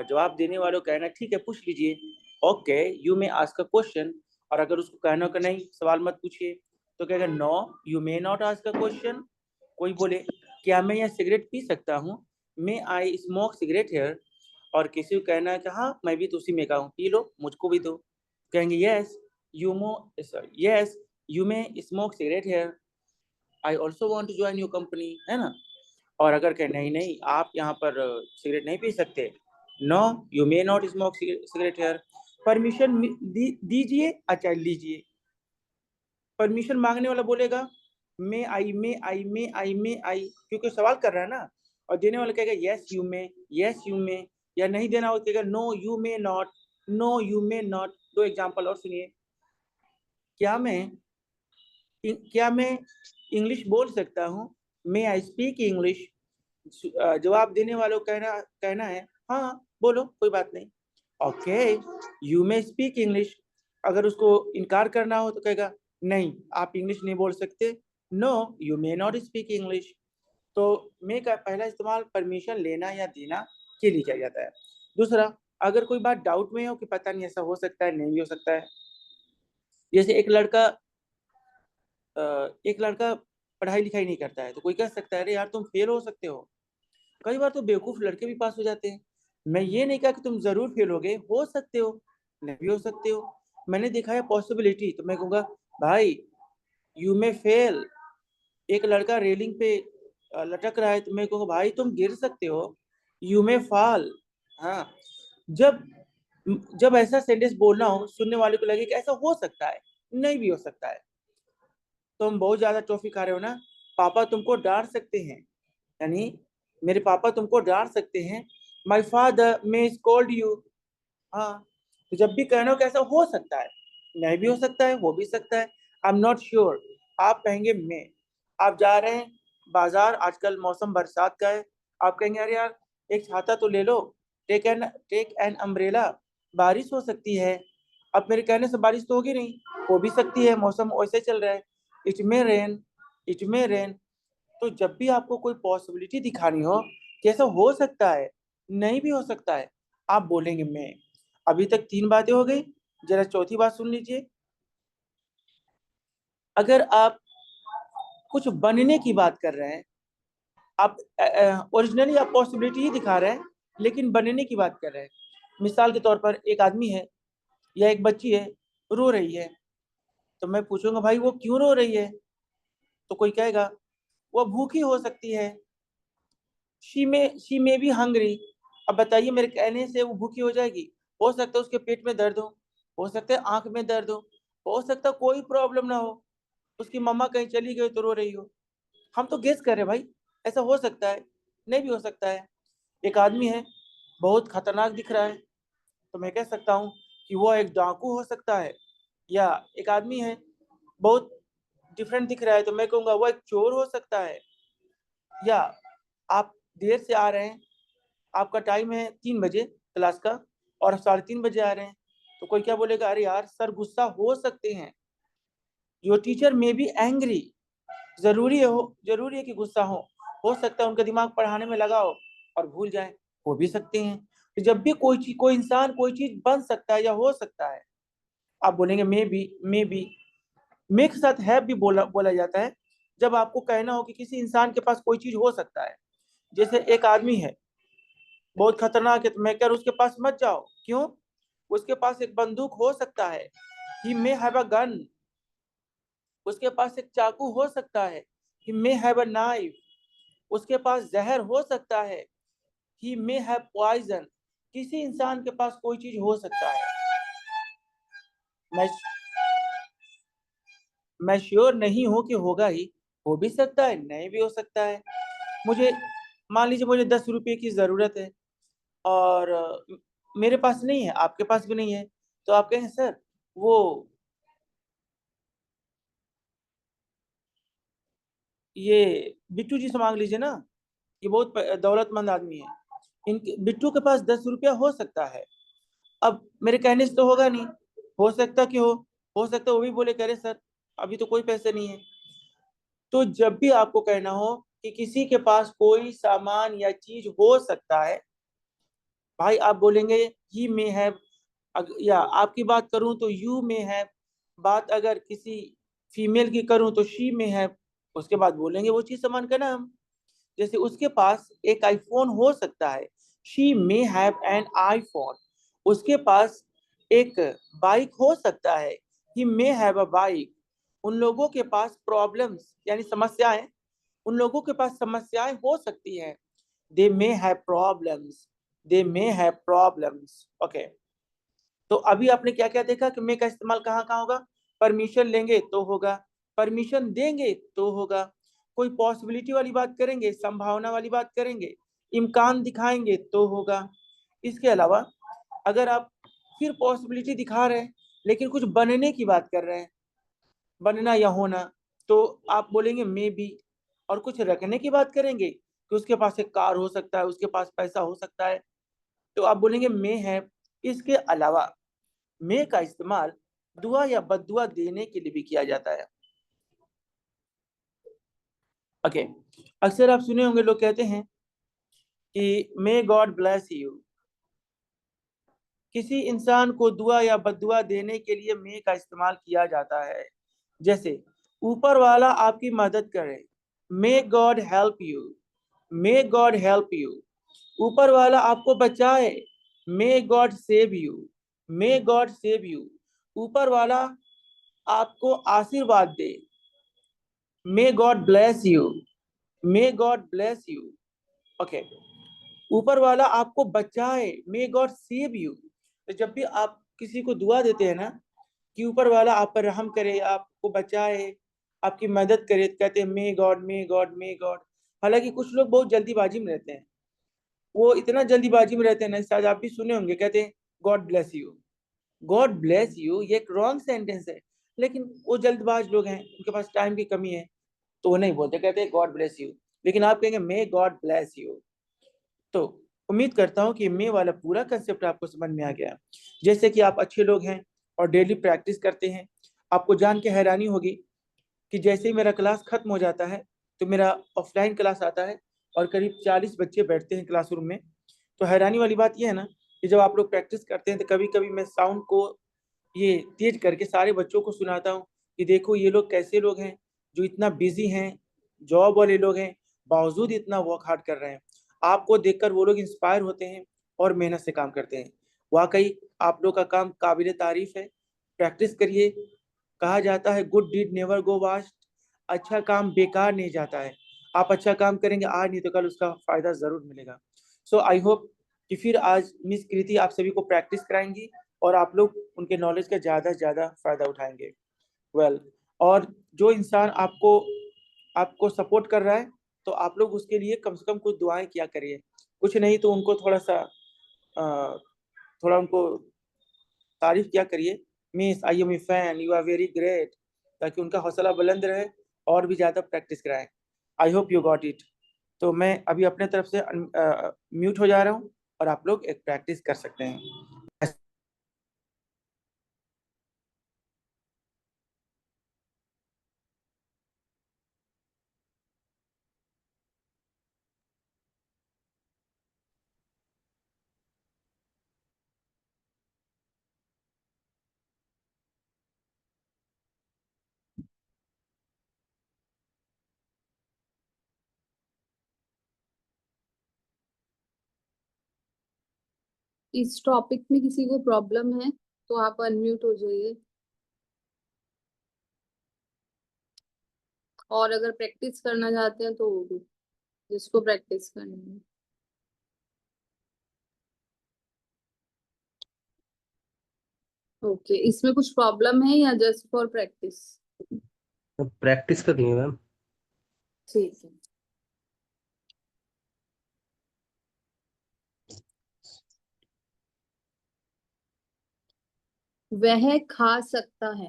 जवाब देने वालों का कहना ठीक है पूछ लीजिए, okay you may ask a question. और अगर उसको कहना हो कि नहीं सवाल मत पूछिए, तो कहेगा no you may not ask a question. कोई बोले क्या मैं यहाँ सिगरेट पी सकता हूँ, may I smoke cigarette here, और किसी को कहना है कि हाँ मैं भी तो उसी में का हूँ, पी लो मुझको भी दो, कहेंगे yes you may smoke cigarette here, I also want to join your company, है ना। और अगर कहे नहीं नहीं आप यहाँ पर सिगरेट नहीं पी सकते, no you may not smoke cigarette here, permission दीजिए, अच्छा लीजिए। परमिशन मांगने वाला बोलेगा मे आई मे आई मे आई मे आई, क्योंकि सवाल कर रहा है ना, और देने वाला कहेगा यस यू मे, या नहीं देना हो कहेगा no you may not, no you may not. दो एग्जांपल और सुनिए, क्या मैं इंग्लिश बोल सकता हूँ, मे आई स्पीक इंग्लिश। जवाब देने वालों कहना है हाँ बोलो कोई बात नहीं, okay you may speak English. अगर उसको इनकार करना हो तो कहेगा नहीं आप इंग्लिश नहीं बोल सकते, no you may not speak English. तो मे का पहला इस्तेमाल परमिशन लेना या देना के लिए किया जाता है। दूसरा, अगर कोई बात डाउट में हो कि पता नहीं ऐसा हो सकता है नहीं भी हो सकता है, जैसे एक लड़का पढ़ाई लिखाई नहीं करता है, तो कोई कह सकता है अरे यार तुम फेल हो सकते हो। कई बार तो बेवकूफ लड़के भी पास हो जाते हैं। मैं ये नहीं कहा कि तुम जरूर फेल हो सकते हो, नहीं भी हो सकते हो, मैंने देखा है पॉसिबिलिटी, तो मैं कहूँगा भाई यू मे फेल। एक लड़का रेलिंग पे लटक रहा है, तो मैं कहूँगा भाई तुम गिर सकते हो, यू मे फॉल। हाँ, जब जब ऐसा सेंटेंस बोलना हो सुनने वाले को लगे कि ऐसा हो सकता है नहीं भी हो सकता है। तुम बहुत ज्यादा टॉफी खा रहे हो ना, पापा तुमको डांट सकते हैं, यानी मेरे पापा तुमको डांट सकते हैं, my father may scold you. हाँ, तो जब भी कहना हो कैसा हो सकता है, नहीं भी हो सकता है हो भी सकता है, आई एम नॉट श्योर, आप कहेंगे मे। आप जा रहे हैं बाजार, आजकल मौसम बरसात का है, आप कहेंगे अरे यार एक छाता तो ले लो, टेक एन अम्ब्रेला, बारिश हो सकती है। अब मेरे कहने से बारिश तो होगी नहीं, हो भी सकती है, मौसम वैसे चल रहा है, it may rain, it may rain. तो जब भी आपको कोई पॉसिबिलिटी दिखानी हो कैसा हो सकता है नहीं भी हो सकता है, आप बोलेंगे मैं। अभी तक 3 बातें हो गई, जरा चौथी बात सुन लीजिए। अगर आप कुछ बनने की बात कर रहे हैं, आप ओरिजिनली आप पॉसिबिलिटी ही दिखा रहे हैं लेकिन बनने की बात कर रहे हैं। मिसाल के तौर पर एक आदमी है या एक बच्ची है रो रही है, तो मैं पूछूंगा भाई वो क्यों रो रही है, तो कोई कहेगा वो भूखी हो सकती है, शी मे बी हंग्री। अब बताइए मेरे कहने से वो भूखी हो जाएगी? हो सकता है उसके पेट में दर्द हो सकता है आंख में दर्द हो सकता है कोई प्रॉब्लम ना हो, उसकी मम्मा कहीं चली गई तो रो रही हो। हम तो गेस कर रहे हैं भाई, ऐसा हो सकता है नहीं भी हो सकता है। एक आदमी है बहुत खतरनाक दिख रहा है, तो मैं कह सकता हूँ कि वो एक डाकू हो सकता है, या एक आदमी है बहुत डिफरेंट दिख रहा है तो मैं कहूँगा वो एक चोर हो सकता है। या आप देर से आ रहे हैं, आपका टाइम है 3 बजे क्लास का और 3:30 बजे आ रहे हैं, तो कोई क्या बोलेगा, अरे यार सर गुस्सा हो सकते हैं, your teacher may be angry, जरूरी है कि गुस्सा हो सकता है उनका दिमाग पढ़ाने में लगा हो और भूल जाए, हो भी सकते हैं। तो जब भी कोई इंसान कोई चीज बन सकता है या हो सकता है, आप बोलेंगे मे बी मे के साथ है भी बोला जाता है जब आपको कहना हो कि किसी इंसान के पास कोई चीज हो सकता है। जैसे एक आदमी है बहुत खतरनाक है, तो मैं कह रहा उसके पास मत जाओ, क्यों? उसके पास एक बंदूक हो सकता है, he may have a gun, उसके पास एक चाकू हो सकता है, he may have a knife, उसके पास जहर हो सकता है, ही मे हैव पॉइजन। किसी इंसान के पास कोई चीज हो सकता है। मैं मैं श्योर नहीं हूं कि होगा ही, हो भी सकता है, नहीं भी हो सकता है। मुझे मान लीजिए मुझे 10 रुपये की जरूरत है और मेरे पास नहीं है, आपके पास भी नहीं है, तो आप कहें सर वो ये बिट्टू जी से मांग लीजिए ना, ये बहुत दौलतमंद आदमी है, इनके बिट्टू के पास 10 रुपया हो सकता है। अब मेरे कहने से तो होगा नहीं, हो सकता कि हो सकता वो भी बोले कह रहे सर अभी तो कोई पैसे नहीं है। तो जब भी आपको कहना हो कि किसी के पास कोई सामान या चीज हो सकता है, भाई आप बोलेंगे ही मे हैव, या आपकी बात करूं तो यू मे हैव, बात अगर किसी फीमेल की करूं तो शी मे हैव, उसके बाद बोलेंगे वो चीज सामान का नाम। जैसे उसके पास एक आईफोन हो सकता है, she may have an iPhone, उसके पास एक बाइक हो सकता है, he may have a bike. उन लोगों के पास प्रॉब्लम्स यानी समस्याएं, उन लोगों के पास समस्याएं हो सकती हैं, they may have problems, they may have problems. Okay, तो अभी आपने क्या क्या देखा कि मे का इस्तेमाल कहाँ कहाँ होगा? परमिशन लेंगे तो होगा, परमिशन देंगे तो होगा, कोई पॉसिबिलिटी वाली बात करेंगे, संभावना वाली बात करेंगे, इम्कान दिखाएंगे तो होगा। इसके अलावा अगर आप फिर पॉसिबिलिटी दिखा रहे हैं लेकिन कुछ बनने की बात कर रहे हैं, बनना या होना, तो आप बोलेंगे मे बी। और कुछ रखने की बात करेंगे कि उसके पास एक कार हो सकता है, उसके पास पैसा हो सकता है, तो आप बोलेंगे मे है। इसके अलावा मे का इस्तेमाल दुआ या बद्दुआ देने के लिए भी किया जाता है। ओके, अक्सर आप सुने होंगे लोग कहते हैं कि मे गॉड ब्लेस यू। किसी इंसान को दुआ या बद्दुआ देने के लिए मे का इस्तेमाल किया जाता है। जैसे ऊपर वाला आपकी मदद करे, may God help you, may God help you. ऊपर वाला आपको बचाए, may God save you, may God save you. ऊपर वाला आपको आशीर्वाद दे, may God bless you, may God bless you. Okay, ऊपर वाला आपको बचाए, मे गॉड सेव यू। तो जब भी आप किसी को दुआ देते हैं ना कि ऊपर वाला आप पर रहम करे, आपको बचाए, आपकी मदद करे, तो कहते हैं may God may God may God. हालांकि कुछ लोग बहुत जल्दीबाजी में रहते हैं, वो इतना जल्दीबाजी में रहते हैं ना, शायद आप भी सुने होंगे, कहते हैं God bless you, God bless you. ये एक रॉन्ग सेंटेंस है, लेकिन वो जल्दबाज लोग हैं, उनके पास टाइम की कमी है, तो वो नहीं बोलते, कहते हैं गॉड ब्लेस यू। लेकिन आप कहेंगे मे गॉड ब्लेस यू। तो उम्मीद करता हूँ कि मे वाला पूरा कंसेप्ट आपको समझ में आ गया। जैसे कि आप अच्छे लोग हैं और डेली प्रैक्टिस करते हैं, आपको जान के हैरानी होगी कि जैसे ही मेरा क्लास खत्म हो जाता है तो मेरा ऑफलाइन क्लास आता है और करीब 40 बच्चे बैठते हैं क्लासरूम में। तो हैरानी वाली बात यह है ना कि जब आप लोग प्रैक्टिस करते हैं तो कभी कभी मैं साउंड को ये तेज करके सारे बच्चों को सुनाता हूँ कि देखो ये लोग कैसे लोग हैं जो इतना बिजी हैं, जॉब वाले लोग हैं, बावजूद इतना वर्क हार्ड कर रहे हैं। आपको देखकर वो लोग इंस्पायर होते हैं और मेहनत से काम करते हैं। वाकई आप लोग का काम काबिल तारीफ है, प्रैक्टिस करिए। कहा जाता है good deed never go waste, अच्छा काम बेकार नहीं जाता है। आप अच्छा काम करेंगे आज नहीं तो कल उसका फायदा जरूर मिलेगा। सो आई होप कि फिर आज मिस कृति आप सभी को प्रैक्टिस कराएंगी और आप लोग उनके नॉलेज का ज़्यादा से ज़्यादा फायदा उठाएंगे। वेल, और जो इंसान आपको आपको सपोर्ट कर रहा है तो आप लोग उसके लिए कम से कम कुछ दुआएं किया करिए, कुछ नहीं तो उनको थोड़ा सा थोड़ा उनको तारीफ किया करिए, miss I am a fan, you are very great, ताकि उनका हौसला बुलंद रहे और भी ज़्यादा प्रैक्टिस कराएं। I hope you got it. तो मैं अभी अपने तरफ से म्यूट हो जा रहा हूँ और आप लोग एक प्रैक्टिस कर सकते हैं। इस टॉपिक में किसी को प्रॉब्लम है तो आप अनम्यूट हो जाइए, और अगर प्रैक्टिस करना चाहते हैं तो वो भी, जिसको प्रैक्टिस करनी है। ओके, इसमें कुछ प्रॉब्लम है या जस्ट फॉर प्रैक्टिस? प्रैक्टिस करनी है मैम। ठीक है। वह खा सकता है।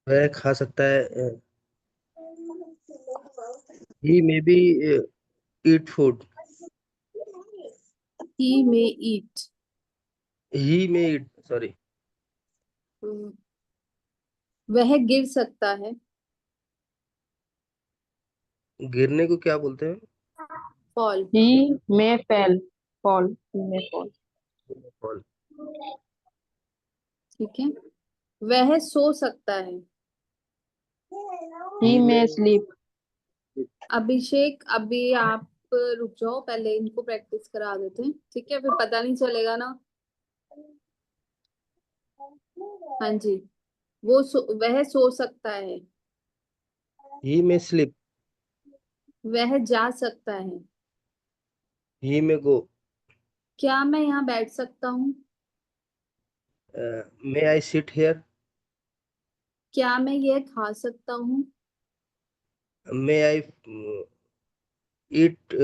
वह खा सकता है। He may be eat food. He may eat। He may eat, sorry. वह गिर सकता है। गिरने को क्या बोलते हैं? Fall. He may fall. He may fall. Fall. ठीक है। वह सो सकता है। He may sleep. अभिषेक, अभी आप रुक जाओ, पहले इनको प्रैक्टिस करा देते हैं, ठीक है? फिर पता नहीं चलेगा ना। हाँ जी, वह सो सकता है। He may sleep. वह जा सकता है। ही मे गो। क्या मैं यहाँ बैठ सकता हूँ? May I sit here. क्या मैं यह खा सकता हूँ? मे आई ईट।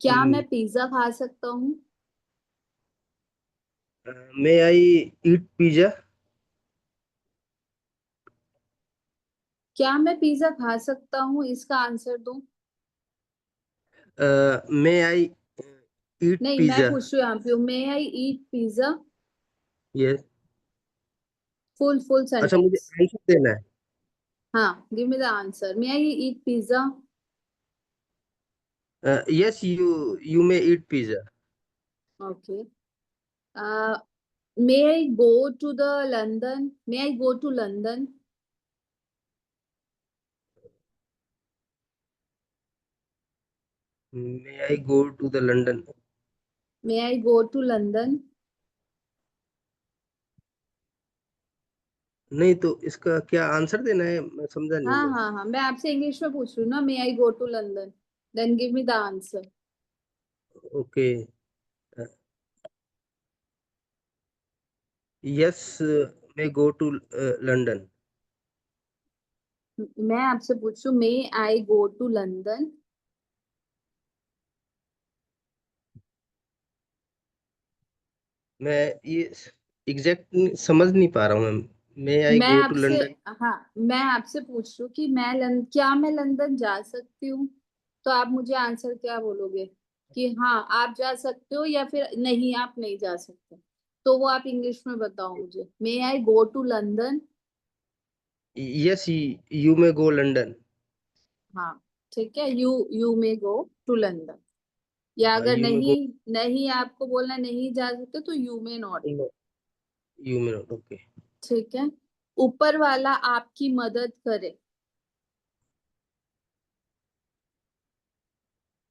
क्या मैं पिज्जा खा सकता हूँ? May I eat pizza. क्या मैं पिज्जा खा सकता हूँ, इसका आंसर दो। मे आई ईट नहीं, मैं पिज्जा। पूछ रही हूँ यहाँ पे, may I eat pizza. Yes. Full अच्छा, मुझे सेंटेंस। आंसर देना है। हाँ, give me the answer. May I eat pizza. Yes, you may eat pizza. Okay. May I go to the London. May I go to London. May I go to the London. May I go to London. नहीं, तो इसका क्या आंसर देना है? मैं समझा नहीं हाँ मैं। हाँ हाँ, मैं आपसे इंग्लिश में पूछ रही हूँ ना। May I go to London, then give me the answer. Okay. Yes, may go to London. मैं आपसे पूछ रही हूँ, may I go to London. मैं ये एग्जैक्ट समझ नहीं पा रहा हूँ मैम। मे आई मैं गो टू आपसे लंदन। हाँ, मैं आपसे पूछ रही हूँ कि क्या मैं लंदन जा सकती हूँ? तो आप मुझे आंसर क्या बोलोगे? कि हाँ आप जा सकते हो, या फिर नहीं आप नहीं जा सकते? तो वो आप इंग्लिश में बताओ मुझे। May I go to London. Yes, you may go London. हाँ, ठीक है। You may go to London. या हाँ, अगर यू मे नहीं, गो। नहीं आपको बोलना नहीं जा सकते तो you may not. You may not. Okay. ठीक है। ऊपर वाला आपकी मदद करे।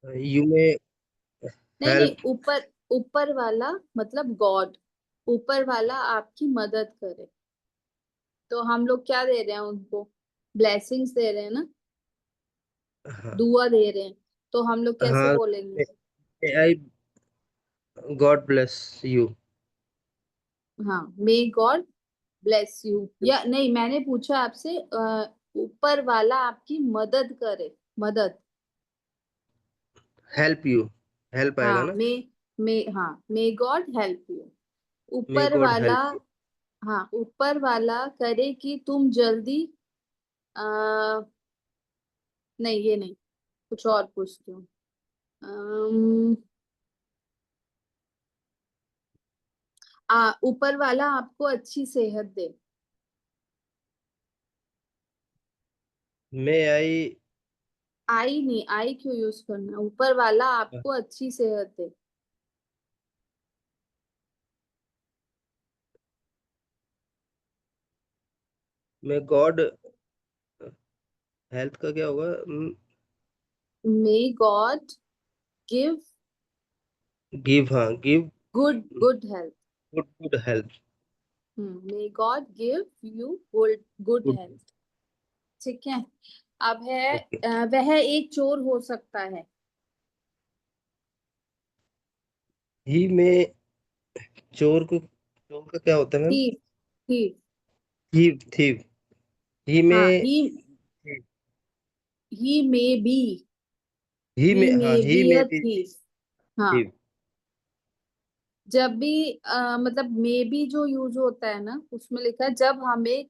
यू मे नहीं नहीं, हेल्प। ऊपर, ऊपर वाला मतलब गॉड। ऊपर वाला आपकी मदद करे, तो हम लोग क्या दे रहे हैं उनको? ब्लेसिंग्स दे रहे हैं ना, हाँ दुआ दे रहे हैं। तो हम लोग कैसे हाँ। बोलेंगे? मे आई गॉड ब्लेस यू। हाँ, मे गॉड ब्लेस यू। या नहीं, मैंने पूछा आपसे ऊपर वाला आपकी मदद करे। मदद। Help you. हेल्प आएगा हाँ, ना? May God help you. May ऊपर गॉड वाला, हेल्प यू। हाँ ऊपर वाला करे कि तुम जल्दी, आ, नहीं ये नहीं, कुछ और पूछती हूँ। ऊपर वाला आपको अच्छी सेहत दे। मे आई आई नहीं, आई क्यों यूज करना, ऊपर वाला आपको अच्छी सेहत दे। मे गॉड हेल्थ का क्या होगा? मे गॉड गिव गिव, हाँ give good health. Good health. May God give you good good. Health. ठीक है। अब है ओके। वह एक चोर हो सकता है। ही में चोर का क्या होता है ma'am? Thief, thief. Thief thief. ही हाँ में ही मे बी, ही मे हाँ ही बी में अ भी थीफ। हाँ, थीव। जब भी मतलब मे बी जो यूज होता है ना, उसमें लिखा है जब हमें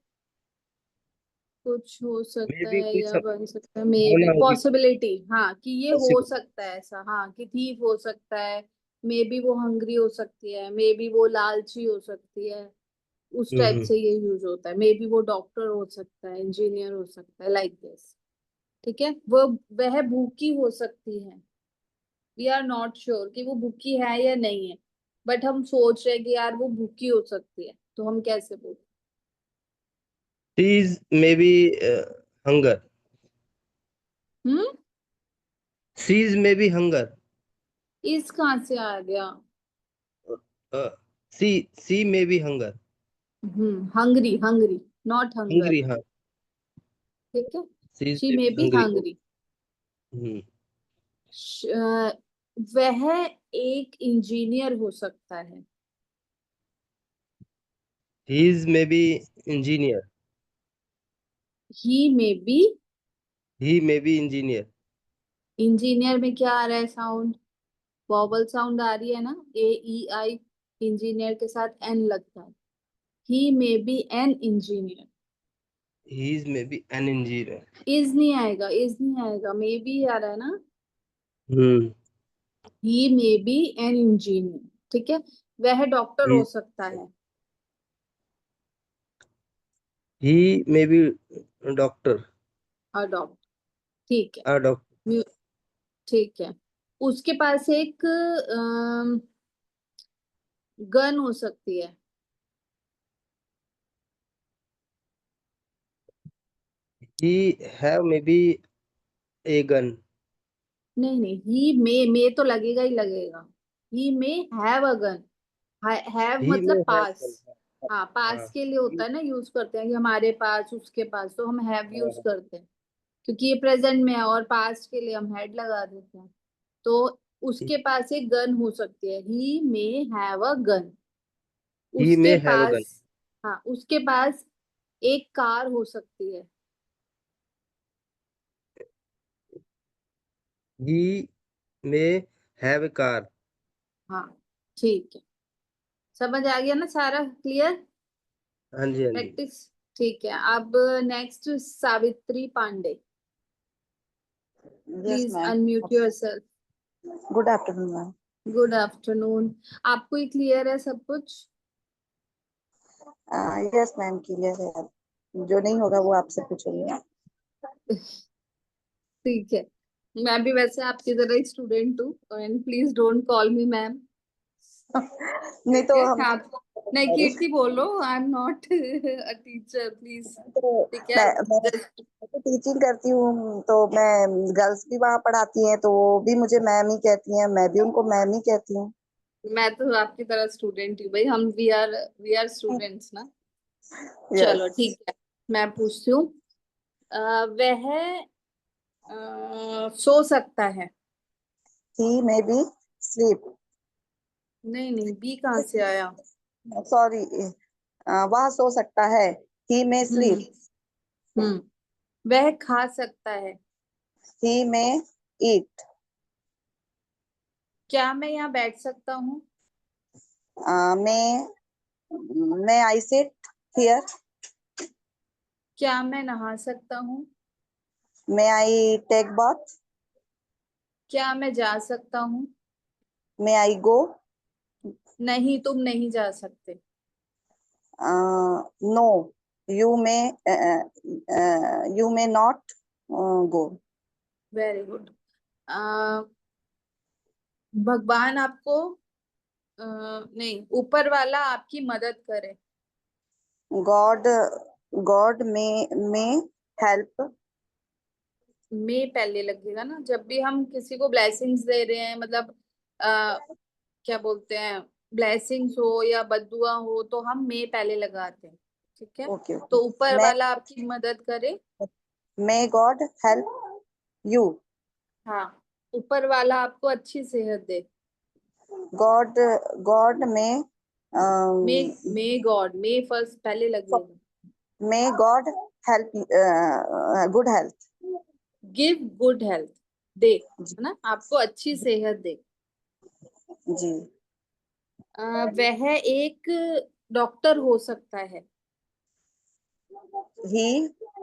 कुछ हो मे सकता भी है कुछ या बन सकता है, मे बी होना होगी। पॉसिबिलिटी, हाँ कि ये हो पॉसिबल। सकता है ऐसा, हाँ कि थीफ हो सकता है। मे बी वो हंग्री हो सकती है, मे बी वो लालची हो सकती है। उस टाइप हम्म। से ये यूज होता है। मे बी वो डॉक्टर हो सकता है, इंजीनियर हो सकता है, लाइक दिस। ठीक है। वह भूखी हो सकती है। वी आर नॉट श्योर कि वो भूखी है या नहीं है, बट हम सोच रहे हैं कि यार वो भूखी हो सकती है, तो हम कैसे बोल। She is may be hunger. Hmm. She is may be hunger. Is कहाँ से आ गया? She she may be hunger. Hungry, hungry, not hunger. Hungry, हाँ। ठीक है। She is she may may be be hungry. Hungry. Hmm. वह एक इंजीनियर हो सकता है। He is may be engineer. He may be, he may be engineer. Engineer में क्या आ रहा है साउंड? वॉवल साउंड आ रही है ना, AEI। इंजीनियर के साथ एन लगता है। He may be an engineer. He is may be an engineer. Is नहीं आएगा, इज नहीं आएगा, मे बी आ रहा है ना। हम्म। ही मे बी एन इंजीनियर। ठीक है। वह डॉक्टर हो सकता है। He may B doctor. और डॉक्टर, ठीक है। आ डॉक्टर। म्यू- ठीक है। उसके पास एक गन हो सकती है। He have may be a gun. नहीं नहीं, ही मे तो लगेगा ही लगेगा। He may have a gun. Have he मतलब में हैव पास। गन। हाँ, हाँ। पास के लिए होता है ना, यूज करते हैं कि हमारे पास, उसके पास, तो हम हैव यूज हाँ। करते हैं। क्योंकि ये प्रेजेंट में है, और पास्ट के लिए हम हैड लगा देते हैं। तो उसके पास एक गन हो सकती है, he may have a gun. ही उसके में हैव गन। पास, हाँ उसके पास एक कार हो सकती है। ही में हैव कार। हाँ, ठीक है। समझ आ गया ना सारा, क्लियर? हाँ जी, हाँ जी। प्रैक्टिस। ठीक है। अब next, Savitri Pandey. Yes please ma'am. Unmute yourself. Good afternoon ma'am. Good afternoon. आपको ही क्लियर है सब कुछ? यस मैम, क्लियर है। जो नहीं होगा वो आपसे पूछूंगी। ठीक है। मैं भी वैसे आपकी तरह ही स्टूडेंट हूँ, and please don't call me ma'am. नहीं ठीक तो है। हम आप नहीं, कीर्ति बोलो, I am not a teacher, please. तो ठीक है। मैं जस्ट, तो टीचिंग करती हूँ, तो मैं गर्ल्स भी वहाँ पढ़ाती हैं, तो वो भी मुझे मैम ही कहती हैं, मैं भी उनको मैम ही कहती हूँ। मैं तो आपकी तरह स्टूडेंट हूँ भाई, हम वी आर स्टूडेंट्स ना। चलो यस। ठीक है। मैं पूछती हूँ। वह सो सकता है। He may B sleep. नहीं नहीं, बी कहाँ से आया? सॉरी, वह सो सकता है। He may hmm. स्लीप। हम्म। वह खा सकता है। ही मे ईट। क्या मैं यहाँ बैठ सकता हूँ? मैं आई सिट हियर। क्या मैं नहा सकता हूँ? मैं आई टेक बाथ। क्या मैं जा सकता हूँ? मैं आई गो। नहीं, तुम नहीं जा सकते। No you may you may not go. Very good. भगवान आपको नहीं, ऊपर वाला आपकी मदद करे। God God may help. में पहले लगेगा ना, जब भी हम किसी को ब्लेसिंग्स दे रहे हैं, मतलब क्या बोलते हैं, ब्लेसिंग्स हो या बद्दुआ हो, तो हम में पहले लगाते हैं। ठीक है, ओके तो ओके। ऊपर मैं वाला आपकी मदद करे। May God help you. हाँ, ऊपर वाला आपको अच्छी सेहत दे। गॉड गॉड में मे गॉड, मे फर्स्ट पहले लगेगा। May God help good health. Give good health, दे, है ना, आपको अच्छी सेहत दे। जी। वह एक डॉक्टर हो सकता है। He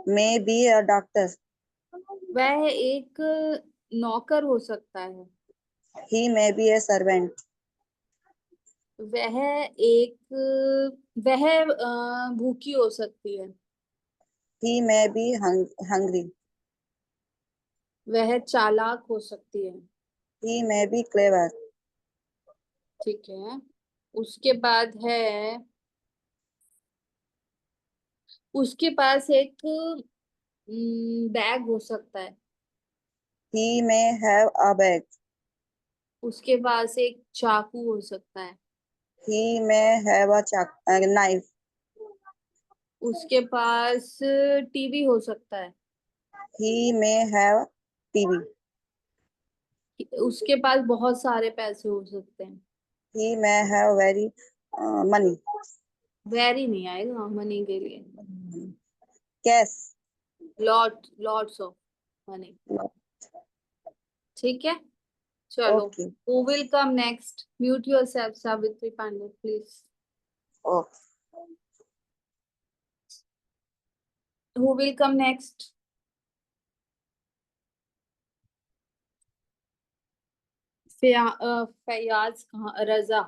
may be a doctor. वह एक नौकर हो सकता है। He may be A servant. वह एक वह भूखी हो सकती है। He may be hungry. वह चालाक हो सकती है। He may be clever. ठीक है, उसके बाद है, उसके पास एक बैग हो सकता है। He may have a bag. उसके पास एक चाकू हो सकता है। He may have a knife. उसके पास टीवी हो सकता है। He may have TV. उसके पास बहुत सारे पैसे हो सकते हैं। He may have very money. Very नहीं आएगा मनी के लिए। कैश। Lots of money. ठीक है, चलो। Okay Who will come next? Mute yourself, Savitri Pandey, please. Okay. Who will come next? Fayaz कहाँ, रजा,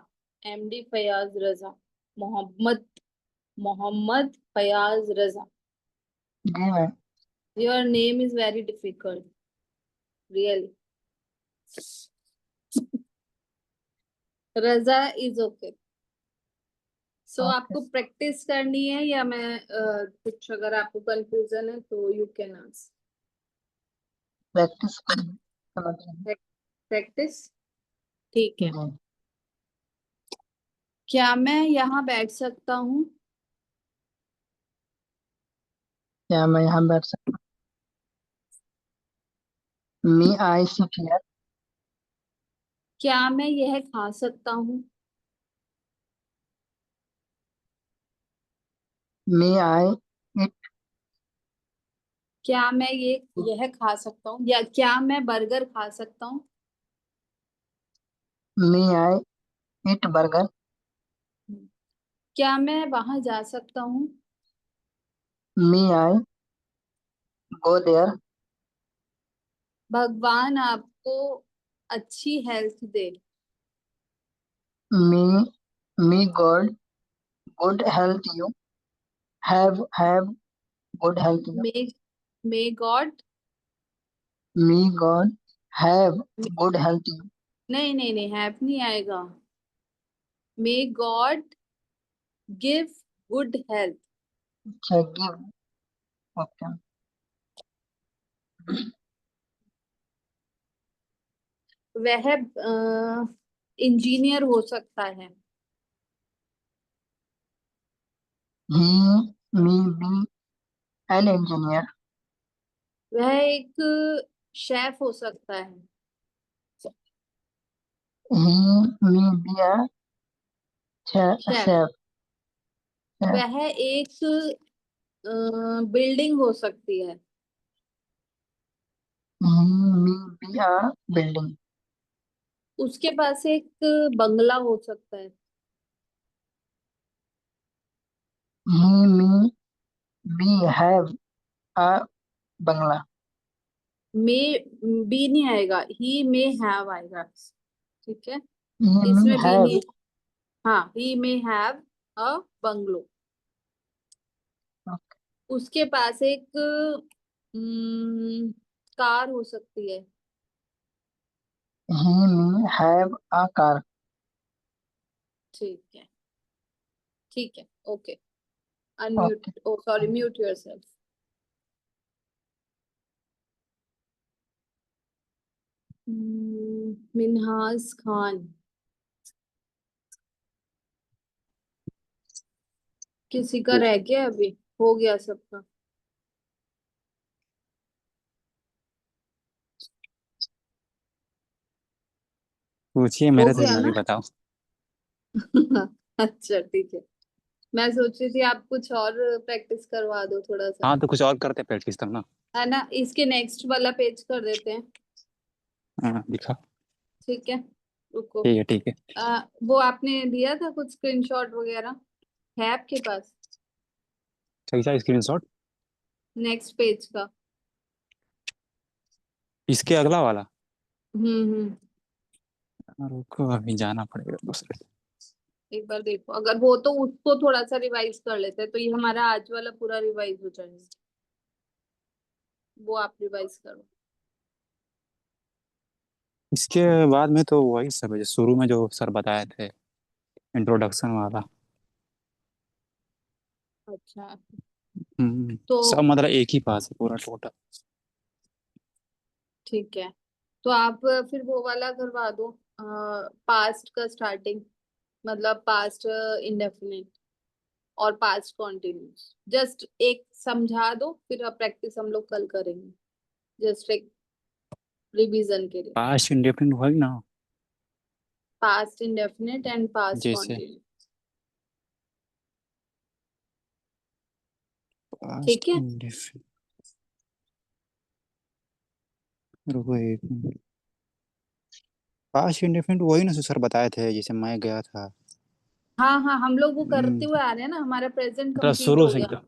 एमडी फयाज रजा, मोहम्मद मोहम्मद फयाज रजा। जी ma'am. Your name is very difficult, really. Raza is okay. So आपको प्रैक्टिस करनी है, या मैं कुछ, अगर आपको कंफ्यूजन है तो यू कैन आस्क। प्रैक्टिस समझ रहे प्रैक्टिस, ठीक है। हैं। क्या मैं यहाँ बैठ सकता हूँ? क्या मैं यहाँ बैठ सकता हूँ? मी आई सिट हियर। क्या मैं यह खा सकता हूँ? मी आई इट। क्या मैं यह खा सकता हूँ, या क्या मैं बर्गर खा सकता हूँ? मी आई इट बर्गर। क्या मैं वहां जा सकता हूँ? मी आई गो देयर। भगवान आपको अच्छी health they. Me me God good health you. Have good health you. May may God, me God have good health you. नहीं नहीं नहीं, हैव नहीं आएगा। May God give good health. अच्छा गिव। ओके। वह इंजीनियर हो सकता है। ही मी बी एन इंजीनियर। वह एक शेफ हो सकता है। ही मी बी अ शेफ। शेफ। वह एक बिल्डिंग हो सकती है। ही मी बी अ बिल्डिंग। उसके पास एक बंगला हो सकता है। He may be have a bangla. May be नहीं आएगा, ही मे हैव आएगा। ठीक है, He may इसमें बी have. नहीं। हाँ, he may have a bungalow. Okay. उसके पास एक कार हो सकती है। He may have a car. ठीक है, ठीक है, okay. Okay. Unmute, oh sorry, mute yourself. Minhaj Khan, किसी का रह गया अभी? हो गया सबका? पूछिए, हो मेरे से गया मैं भी ना? बताऊं। अच्छा, ठीक है। मैं सोच रही थी आप कुछ और प्रैक्टिस करवा दो थोड़ा सा। हाँ, तो कुछ और करते प्रैक्टिस करना। है ना, इसके नेक्स्ट वाला पेज कर देते हैं। हाँ, दिखा। ठीक है, रुको। ठीक है, ठीक है। वो आपने दिया था कुछ स्क्रीनशॉट वगैरह, है आपके पास? कैसा स्क्रीनशॉट? नेक्स्ट पेज का। इसके अगला वाला? हम्म। रुको, अभी जाना पड़ेगा दूसरे। एक बार देखो, अगर वो तो उसको थोड़ा सा रिवाइज कर लेते हैं तो ये हमारा आज वाला पूरा रिवाइज हो जाएगा। वो आप रिवाइज करो। इसके बाद में तो वही सब है जो शुरू में जो सर बताए थे, इंट्रोडक्शन वाला। अच्छा, हम्म। तो सब मतलब एक ही पास है पूरा टोटल। ठीक है, तो आप फिर वो वाला करवा दो, पास्ट का स्टार्टिंग, मतलब पास्ट इंडेफिनिट और पास्ट कॉन्टिन्यूस। जस्ट एक समझा दो, फिर अब प्रैक्टिस हम लोग कल करेंगे, जस्ट एक रिवीजन के लिए। पास्ट इंडेफिनिट वही ना? पास्ट इंडेफिनिट एंड पास्ट जैसे कॉन्टिन्यूस। पास्ट ठीक है, इंडेफिनिट। रुको एक मिनट। पास्ट इंडेफिनिट वही ना जो सर बताए थे, जैसे मैं गया था। हाँ हाँ, हम लोग वो करते हुए मतलब आ रहे हैं ना, हमारा प्रेजेंट कंप्लीट शुरू हो से गया। एकदम।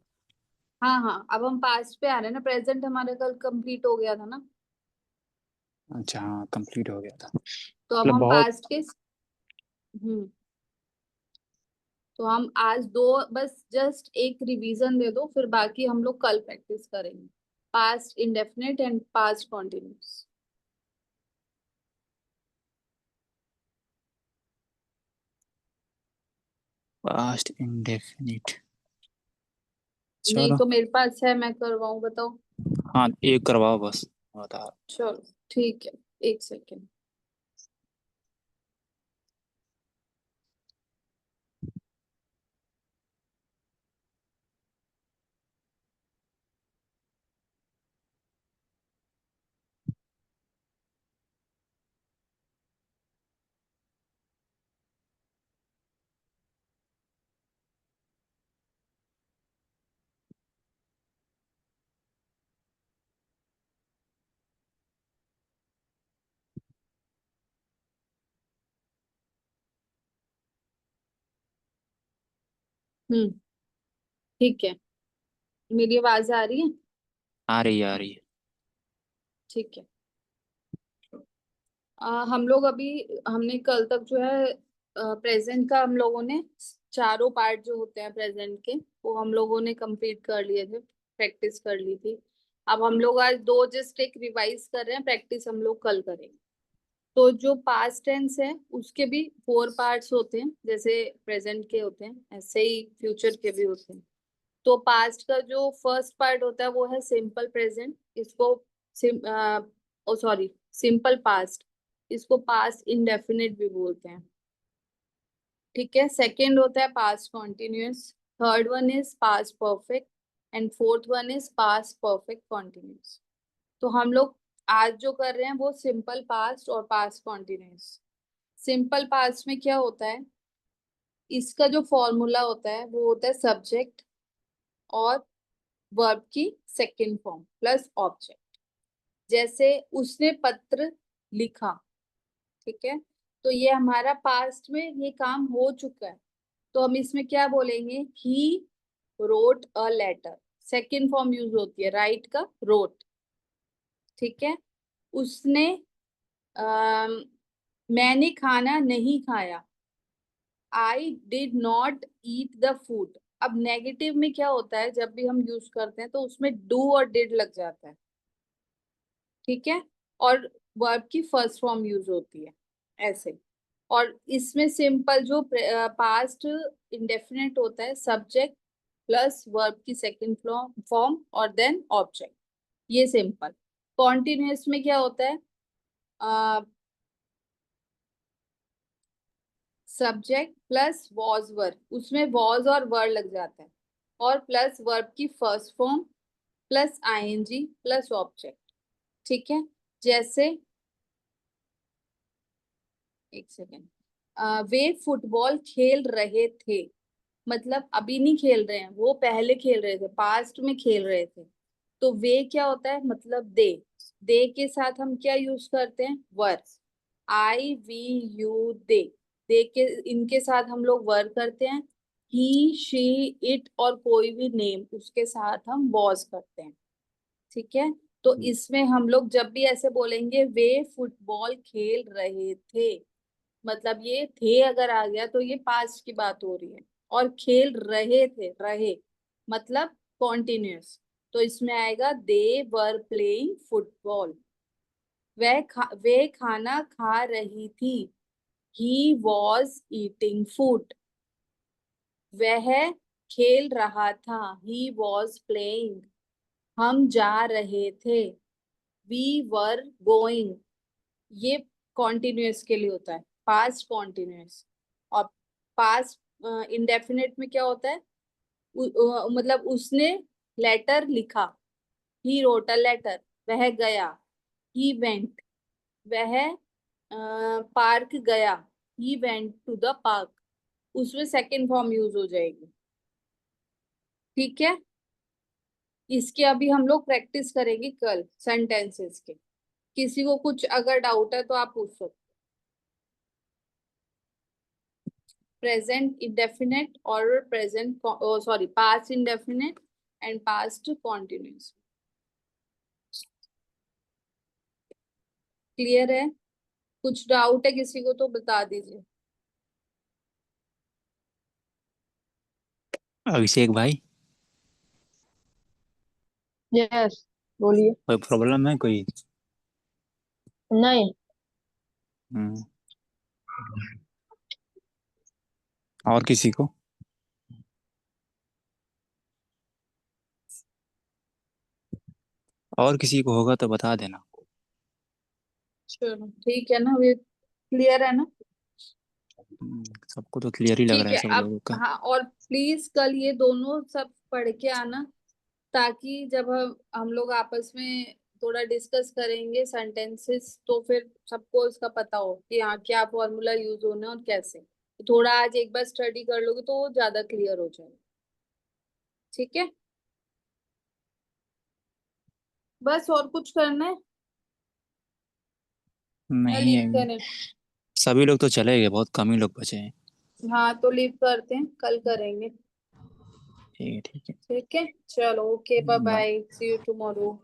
हाँ हाँ, अब हम पास्ट पे आ रहे हैं ना, प्रेजेंट हमारा कल कंप्लीट हो गया था ना। अच्छा, हाँ, कंप्लीट हो गया था। तो अब मतलब हम बहुत। पास्ट के तो हम आज दो, बस जस्ट एक रिवीजन दे दो, फिर बाकी हम लोग कल प्रैक्टिस करेंगे। Past indefinite and past continuous. Past indefinite. नहीं चलो। तो मेरे पास है, मैं करवाऊं, बताओ? हाँ, एक करवाओ बस। बता। चलो, ठीक है, एक सेकेंड। हम्म, ठीक है। मेरी आवाज आ रही है? आ रही है, आ रही है। ठीक है। हम लोग अभी, हमने कल तक जो है प्रेजेंट का, हम लोगों ने चारों पार्ट जो होते हैं प्रेजेंट के, वो हम लोगों ने कंप्लीट कर लिए थे, प्रैक्टिस कर ली थी। अब हम लोग आज दो जस्ट एक रिवाइज कर रहे हैं, प्रैक्टिस हम लोग कल करेंगे। तो जो पास्ट टेंस है उसके भी 4 पार्ट्स होते हैं, जैसे प्रेजेंट के होते हैं ऐसे ही फ्यूचर के भी होते हैं। तो पास्ट का जो फर्स्ट पार्ट होता है वो है सिंपल प्रेजेंट, इसको ओ सॉरी, सिंपल पास्ट, इसको पास्ट इंडेफिनिट भी बोलते हैं। ठीक है, सेकंड होता है past continuous, third one is past perfect, and fourth one is past perfect continuous. तो हम लोग आज जो कर रहे हैं वो सिंपल पास्ट और पास्ट कॉन्टिन्यूअस। सिंपल पास्ट में क्या होता है, इसका जो फॉर्मूला होता है वो होता है सब्जेक्ट और वर्ब की सेकंड फॉर्म प्लस ऑब्जेक्ट। जैसे उसने पत्र लिखा, ठीक है, तो ये हमारा पास्ट में ये काम हो चुका है, तो हम इसमें क्या बोलेंगे, he wrote a letter. Second form use होती है राइट का, रोट। ठीक है। उसने मैंने खाना नहीं खाया, I did not eat the food. अब नेगेटिव में क्या होता है, जब भी हम यूज करते हैं तो उसमें डू और डिड लग जाता है। ठीक है। और वर्ब की फर्स्ट फॉर्म यूज होती है ऐसे। और इसमें सिंपल जो पास्ट इंडेफिनिट होता है, सब्जेक्ट प्लस वर्ब की सेकंड फॉर्म और देन ऑब्जेक्ट, ये सिंपल। कॉन्टिन्यूअस में क्या होता है, सब्जेक्ट प्लस वॉज वर्ब, उसमें वॉज और वर्ड लग जाता है, और प्लस वर्ब की first form plus ING plus object. ठीक है। जैसे एक सेकेंड, वे फुटबॉल खेल रहे थे, मतलब अभी नहीं खेल रहे हैं, वो पहले खेल रहे थे, पास्ट में खेल रहे थे। तो वे क्या होता है, मतलब दे के साथ हम क्या यूज करते हैं, verb. I we you they के इनके साथ हम लोग वर्ब करते हैं। ही शी इट और कोई भी नेम उसके साथ हम वॉज करते हैं। ठीक है। तो इसमें हम लोग जब भी ऐसे बोलेंगे वे फुटबॉल खेल रहे थे, मतलब ये थे अगर आ गया तो ये पास्ट की बात हो रही है, और खेल रहे थे, रहे मतलब कॉन्टिन्यूस, तो इसमें आएगा दे वर प्लेइंग फुटबॉल। वे खाना खा रही थी, ही वॉज ईटिंग फूड। वह खेल रहा था, ही वॉज प्लेइंग। हम जा रहे थे, वी वर गोइंग। ये कॉन्टिन्यूअस के लिए होता है, पास्ट कॉन्टिन्यूअस। और पास्ट इंडेफिनिट में क्या होता है, मतलब उसने लेटर लिखा, ही रोट अ लेटर। वह गया, ही वेंट। वह पार्क गया, he went to the park. उसमें सेकंड फॉर्म यूज हो जाएगी। ठीक है। इसके अभी हम लोग प्रैक्टिस करेंगे कल सेंटेंसेस के। किसी को कुछ अगर डाउट है तो आप पूछ सकते। present indefinite or present sorry past indefinite and past continuous। Clear है? कुछ डाउट है किसी को तो बता दीजिए। अभिषेक भाई, यस, बोलिए। कोई प्रॉब्लम है कोई? नहीं। हम्म, और किसी को? और किसी को होगा तो बता देना। चलो ठीक है ना, ये क्लियर है ना? सबको तो क्लियर ही लग ठीक रहा है है। सब अब लोगों का। हाँ, और प्लीज कल ये दोनों सब पढ़ के आना, ताकि जब हम लोग आपस में थोड़ा डिस्कस करेंगे सेंटेंसेस, तो फिर सबको इसका पता हो कि हाँ क्या फॉर्मूला यूज होना है और कैसे। तो थोड़ा आज एक बार स्टडी कर लोगे तो वो ज्यादा क्लियर हो जाएगा। ठीक है। बस और कुछ करना है या नहीं लीव है, करें? सभी लोग तो चले गए, बहुत कम ही लोग बचे हैं। हाँ तो लीव करते हैं, कल करेंगे। ठीक है, ठीक है। ठीक है। चलो okay, bye bye. Bye, see you tomorrow.